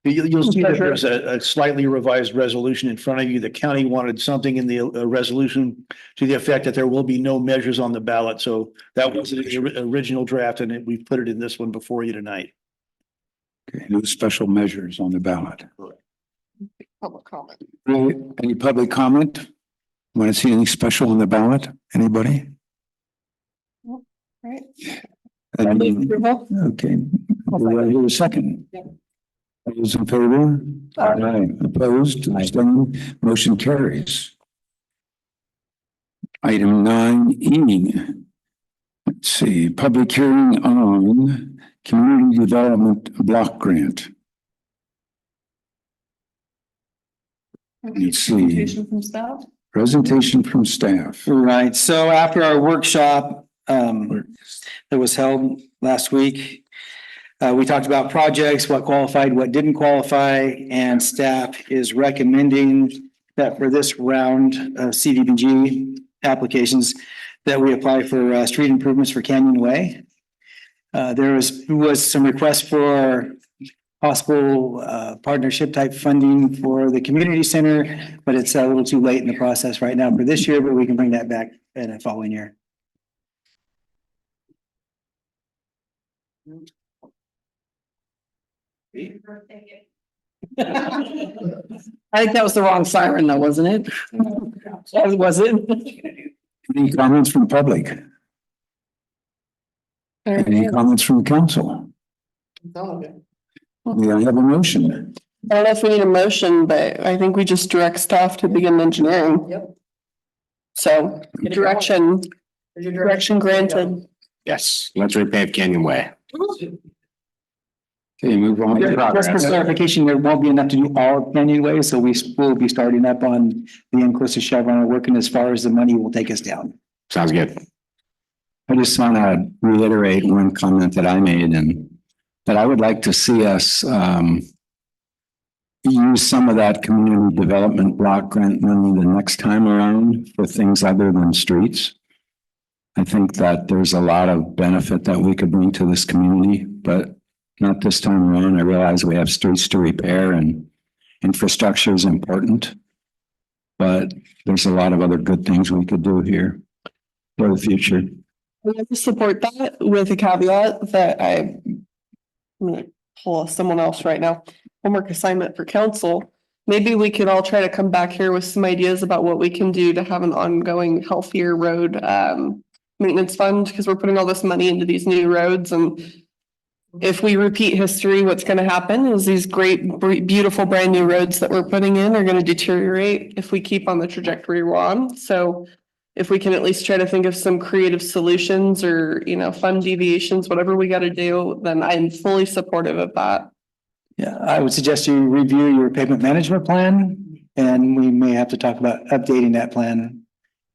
[SPEAKER 11] You'll see that there's a slightly revised resolution in front of you. The county wanted something in the resolution to the effect that there will be no measures on the ballot. So that was the original draft and we've put it in this one before you tonight.
[SPEAKER 19] Okay, no special measures on the ballot.
[SPEAKER 2] Public comment.
[SPEAKER 19] Any public comment? Want to see anything special on the ballot? Anybody?
[SPEAKER 2] Right.
[SPEAKER 19] Okay. Do I hear a second?
[SPEAKER 2] Yeah.
[SPEAKER 19] All those in favor? Aye. Opposed? Abstained? Motion carries. Item 9E. Let's see, public hearing on community development block grant. Let's see.
[SPEAKER 23] Presentation from staff.
[SPEAKER 19] Presentation from staff.
[SPEAKER 20] Right, so after our workshop that was held last week, we talked about projects, what qualified, what didn't qualify, and staff is recommending that for this round of CDBG applications that we apply for street improvements for Canyon Way. There was some requests for possible partnership type funding for the community center, but it's a little too late in the process right now for this year, but we can bring that back in the following year.
[SPEAKER 5] I think that was the wrong siren though, wasn't it? Was it?
[SPEAKER 19] Any comments from public? Any comments from the council? We have a motion.
[SPEAKER 2] I don't know if we need a motion, but I think we just direct staff to begin engineering.
[SPEAKER 5] Yep.
[SPEAKER 2] So direction granted.
[SPEAKER 3] Yes, let's repave Canyon Way.
[SPEAKER 19] Okay, move on.
[SPEAKER 20] Just for clarification, there won't be enough to do all of Canyon Way, so we will be starting up on the end close to Chevron, working as far as the money will take us down.
[SPEAKER 3] Sounds good.
[SPEAKER 1] I just want to reiterate one comment that I made, and that I would like to see us use some of that community development block grant money the next time around for things other than streets. I think that there's a lot of benefit that we could bring to this community, but not this time around. I realize we have streets to repair and infrastructure is important, but there's a lot of other good things we could do here for the future.
[SPEAKER 2] I have to support that with a caveat that I'm gonna pull someone else right now. Homework assignment for council. Maybe we could all try to come back here with some ideas about what we can do to have an ongoing healthier road maintenance fund, because we're putting all this money into these new roads, and if we repeat history, what's going to happen is these great, beautiful, brand new roads that we're putting in are going to deteriorate if we keep on the trajectory we're on. So if we can at least try to think of some creative solutions or, fund deviations, whatever we got to do, then I'm fully supportive of that.
[SPEAKER 20] Yeah, I would suggest you review your pavement management plan, and we may have to talk about updating that plan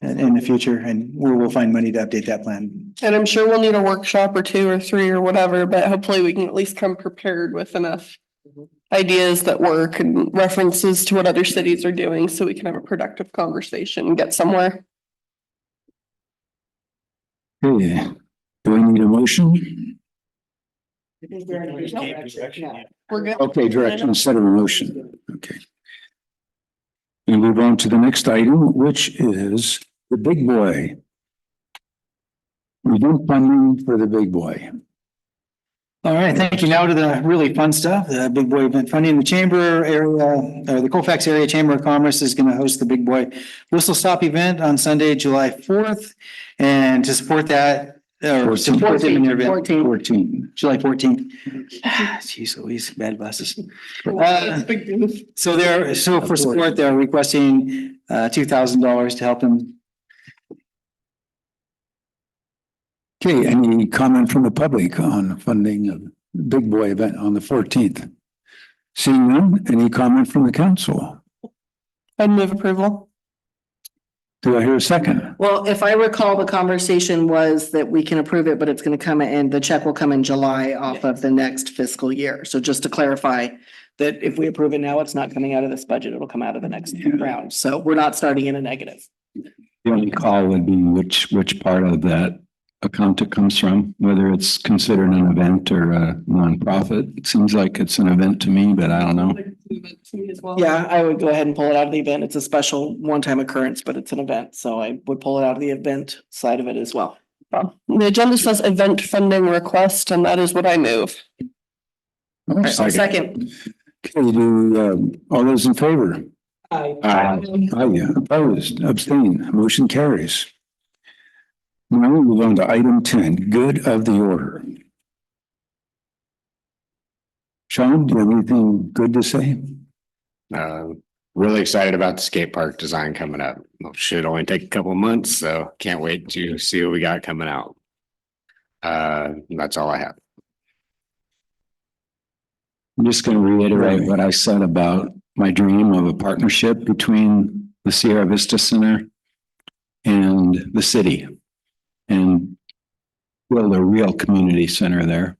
[SPEAKER 20] in the future, and we will find money to update that plan.
[SPEAKER 2] And I'm sure we'll need a workshop or 2 or 3 or whatever, but hopefully we can at least come prepared with enough ideas that work and references to what other cities are doing, so we can have a productive conversation and get somewhere.
[SPEAKER 19] Okay, do we need a motion?
[SPEAKER 2] We're good.
[SPEAKER 19] Okay, direction instead of a motion. Okay. We move on to the next item, which is the big boy. Review funding for the big boy.
[SPEAKER 20] All right, thank you. Now to the really fun stuff, the big boy event funding. The chamber area, or the Colfax Area Chamber of Commerce is going to host the big boy whistle stop event on Sunday, July 4th. And to support that, or support them in their event, 14, July 14th. Jeez Louise, bad buses. So for support, they're requesting $2,000 to help them.
[SPEAKER 19] Okay, any comment from the public on funding of the big boy event on the 14th? Seeing none, any comment from the council?
[SPEAKER 2] I'd move approval.
[SPEAKER 19] Do I hear a second?
[SPEAKER 5] Well, if I recall, the conversation was that we can approve it, but it's going to come in, the check will come in July off of the next fiscal year. So just to clarify that if we approve it now, it's not coming out of this budget, it'll come out of the next round. So we're not starting in a negative.
[SPEAKER 1] The only call would be which part of that account it comes from, whether it's considered an event or a nonprofit. It seems like it's an event to me, but I don't know.
[SPEAKER 5] Yeah, I would go ahead and pull it out of the event. It's a special one-time occurrence, but it's an event. So I would pull it out of the event side of it as well.
[SPEAKER 2] The agenda says event funding request, and that is what I move.
[SPEAKER 5] Second.
[SPEAKER 19] Okay, do all those in favor?
[SPEAKER 5] Aye.
[SPEAKER 19] Aye, opposed, abstained, motion carries. Now we move on to item 10, good of the order. Sean, do you have anything good to say?
[SPEAKER 3] Really excited about the skate park design coming up. Should only take a couple of months, so can't wait to see what we got coming out. That's all I have.
[SPEAKER 1] I'm just going to reiterate what I said about my dream of a partnership between the Sierra Vista Center and the city, and build a real community center there.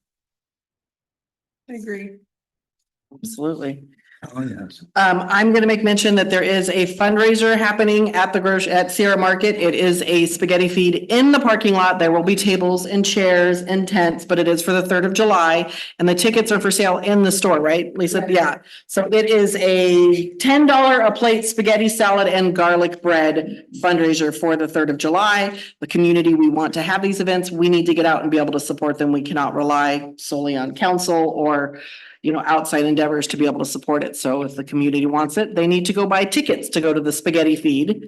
[SPEAKER 2] I agree.
[SPEAKER 5] Absolutely.
[SPEAKER 19] Oh, yes.
[SPEAKER 5] I'm going to make mention that there is a fundraiser happening at at Sierra Market. It is a spaghetti feed in the parking lot. There will be tables and chairs and tents, but it is for the 3rd of July and the tickets are for sale in the store, right, Lisa? Yeah. So it is a $10 a plate spaghetti salad and garlic bread fundraiser for the 3rd of July. The community, we want to have these events. We need to get out and be able to support them. We cannot rely solely on council or outside endeavors to be able to support it. So if the community wants it, they need to go buy tickets to go to the spaghetti feed.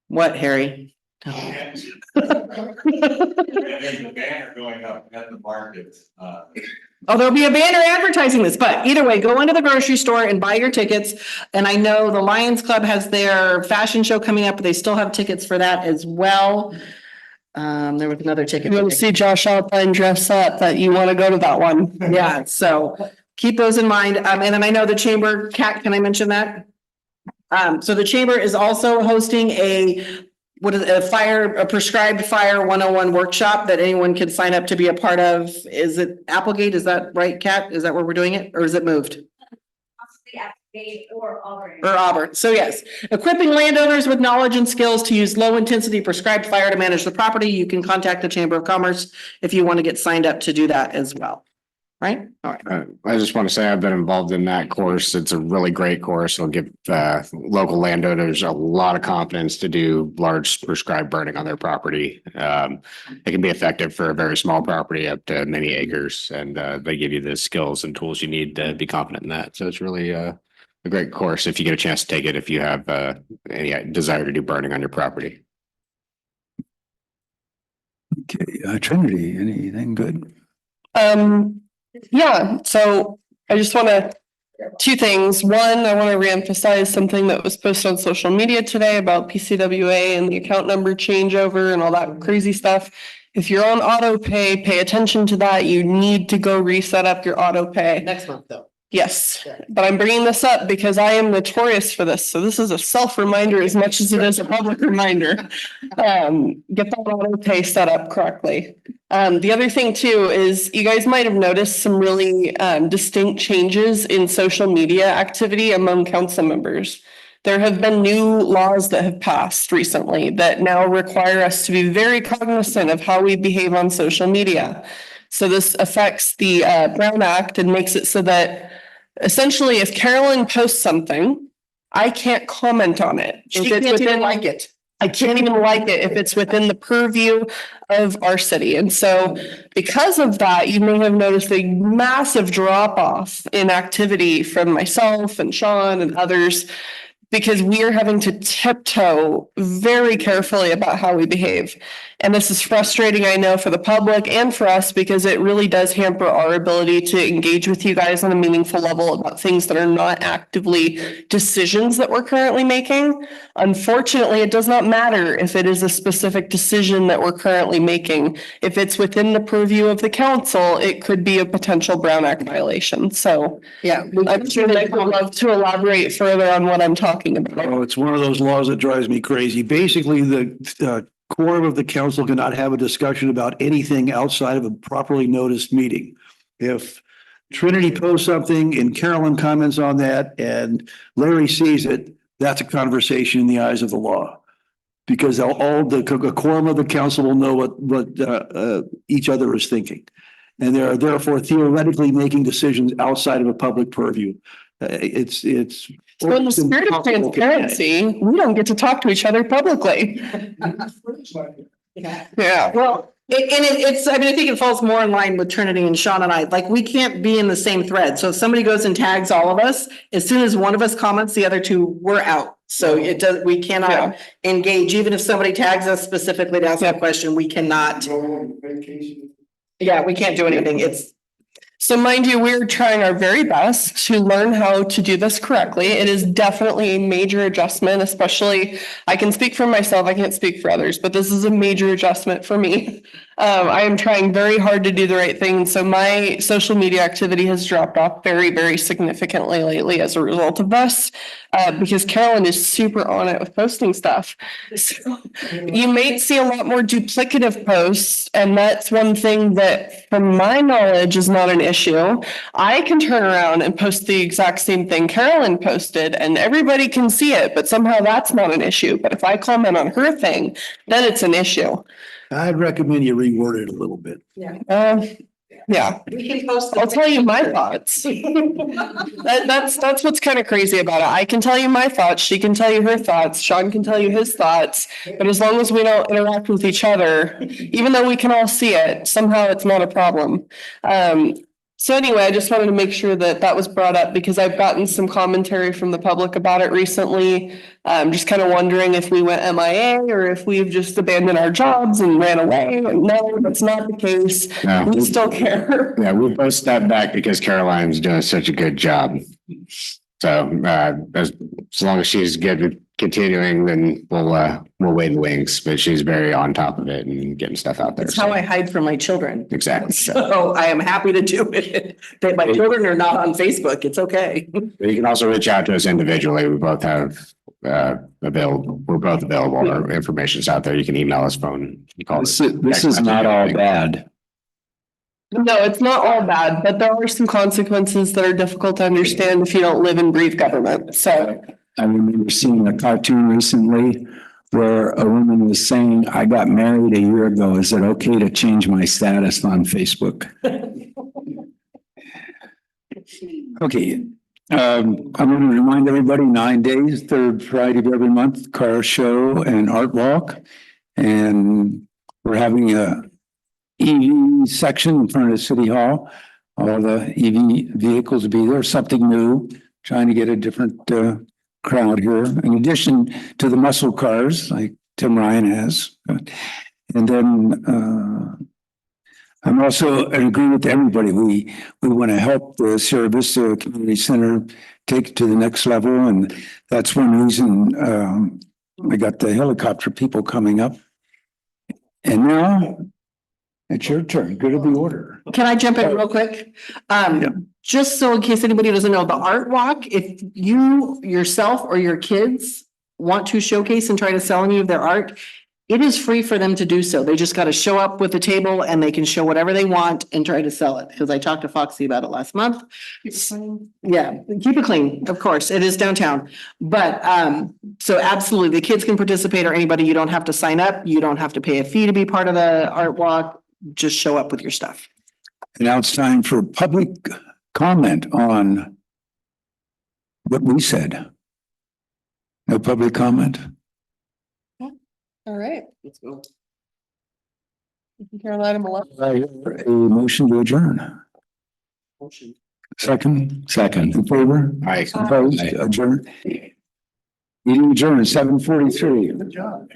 [SPEAKER 5] What, Harry?
[SPEAKER 8] And the banner going up at the market,
[SPEAKER 5] Oh, there'll be a banner advertising this, but either way, go into the grocery store and buy your tickets. And I know the Lions Club has their fashion show coming up, but they still have tickets for that as well. There was another ticket.
[SPEAKER 2] You want to see Josh Alpine dress up, that you want to go to that one.
[SPEAKER 5] Yeah, so keep those in mind. And then I know the chamber, Kat, can I mention that? So the chamber is also hosting a prescribed fire 101 workshop that anyone can sign up to be a part of. Is it Applegate? Is that right, Kat? Is that where we're doing it, or is it moved?
[SPEAKER 10] Or Auburn.
[SPEAKER 5] Or Auburn. So yes, equipping landowners with knowledge and skills to use low intensity prescribed fire to manage the property. You can contact the Chamber of Commerce if you want to get signed up to do that as well. Right? All right.
[SPEAKER 3] I just want to say I've been involved in that course. It's a really great course. It'll give local landowners a lot of confidence to do large prescribed burning on their property. It can be effective for a very small property up to many acres, and they give you the skills and tools you need to be confident in that. So it's really a great course if you get a chance to take it, if you have any desire to do burning on your property.
[SPEAKER 19] Okay, Trinity, anything good?
[SPEAKER 2] Yeah, so I just want to, two things. One, I want to reemphasize something that was posted on social media today about PCWA and the account number changeover and all that crazy stuff. If you're on auto pay, pay attention to that. You need to go reset up your auto pay.
[SPEAKER 5] Next month though.
[SPEAKER 2] Yes, but I'm bringing this up because I am notorious for this. So this is a self-reminder as much as it is a public reminder. Get that auto pay set up correctly. The other thing too is you guys might have noticed some really distinct changes in social media activity among council members. There have been new laws that have passed recently that now require us to be very cognizant of how we behave on social media. So this affects the Brown Act and makes it so that essentially if Carolyn posts something, I can't comment on it.
[SPEAKER 5] She can't even like it.
[SPEAKER 2] I can't even like it if it's within the purview of our city. And so because of that, you may have noticed a massive drop off in activity from myself and Sean and others, because we are having to tiptoe very carefully about how we behave. And this is frustrating, I know, for the public and for us, because it really does hamper our ability to engage with you guys on a meaningful level about things that are not actively decisions that we're currently making. Unfortunately, it does not matter if it is a specific decision that we're currently making. If it's within the purview of the council, it could be a potential Brown Act violation. So
[SPEAKER 5] yeah,
[SPEAKER 2] I'm sure they would love to elaborate further on what I'm talking about.
[SPEAKER 14] Oh, it's one of those laws that drives me crazy. Basically, the quorum of the council cannot have a discussion about anything outside of a properly noticed meeting. If Trinity posts something and Carolyn comments on that and Larry sees it, that's a conversation in the eyes of the law. Because all the quorum of the council will know what each other is thinking. And they are therefore theoretically making decisions outside of a public purview.
[SPEAKER 2] So in the spirit of transparency, we don't get to talk to each other publicly. Yeah.
[SPEAKER 5] Well, I think it falls more in line with Trinity and Sean and I. Like, we can't be in the same thread. So if somebody goes and tags all of us, as soon as one of us comments, the other two, we're out. So we cannot engage, even if somebody tags us specifically to ask a question, we cannot. Yeah, we can't do anything.
[SPEAKER 2] So mind you, we're trying our very best to learn how to do this correctly. It is definitely a major adjustment, especially, I can speak for myself, I can't speak for others, but this is a major adjustment for me. I am trying very hard to do the right thing. So my social media activity has dropped off very, very significantly lately as a result of this, because Carolyn is super on it with posting stuff. So you may see a lot more duplicative posts, and that's one thing that, from my knowledge, is not an issue. I can turn around and post the exact same thing Carolyn posted, and everybody can see it, but somehow that's not an issue. But if I comment on her thing, then it's an issue.
[SPEAKER 14] I'd recommend you reword it a little bit.
[SPEAKER 2] Yeah. Yeah.
[SPEAKER 5] We can post.
[SPEAKER 2] I'll tell you my thoughts. That's what's kind of crazy about it. I can tell you my thoughts. She can tell you her thoughts. Sean can tell you his thoughts. But as long as we don't interact with each other, even though we can all see it, somehow it's not a problem. So anyway, I just wanted to make sure that that was brought up because I've gotten some commentary from the public about it recently. I'm just kind of wondering if we went MIA or if we've just abandoned our jobs and ran away. No, that's not the case.
[SPEAKER 3] No.
[SPEAKER 2] We still care.
[SPEAKER 3] Yeah, we both stepped back because Caroline's doing such a good job. So as long as she's good with continuing, then we'll wait in the wings, but she's very on top of it and getting stuff out there.
[SPEAKER 5] It's how I hide from my children.
[SPEAKER 3] Exactly.
[SPEAKER 5] So I am happy to do it. That my children are not on Facebook. It's okay.
[SPEAKER 3] You can also reach out to us individually. We both have we're both available. Our information's out there. You can email us, phone, call us.
[SPEAKER 1] This is not all bad.
[SPEAKER 2] No, it's not all bad, but there are some consequences that are difficult to understand if you don't live and breathe government. So
[SPEAKER 1] I remember seeing a cartoon recently where a woman was saying, I got married a year ago. Is it okay to change my status on Facebook? Okay. I'm going to remind everybody 9 days, third Friday of every month, car show and art walk. And we're having a EV section in front of City Hall. All the EV vehicles will be there, something new, trying to get a different crowd here, in addition to the muscle cars like Tim Ryan has. And then I'm also in agreement with everybody. We want to help the Sierra Vista Community Center take it to the next level. And that's one reason we got the helicopter people coming up. And now it's your turn. Good of the order.
[SPEAKER 5] Can I jump in real quick? Just so in case anybody doesn't know, the art walk, if you yourself or your kids want to showcase and try to sell any of their art, it is free for them to do so. They just got to show up with a table and they can show whatever they want and try to sell it. Because I talked to Foxy about it last month. Yeah, keep it clean, of course. It is downtown. But so absolutely, the kids can participate or anybody. You don't have to sign up. You don't have to pay a fee to be part of the art walk. Just show up with your stuff.
[SPEAKER 1] And now it's time for public comment on what we said. No public comment?
[SPEAKER 2] all right, let's go. Carolina Malone.
[SPEAKER 1] I hear a motion to adjourn.
[SPEAKER 2] Motion.
[SPEAKER 1] Second in favor?
[SPEAKER 3] Aye.
[SPEAKER 1] Opposed? Adjourn. Meeting adjourned at 7:43.
[SPEAKER 6] Good job.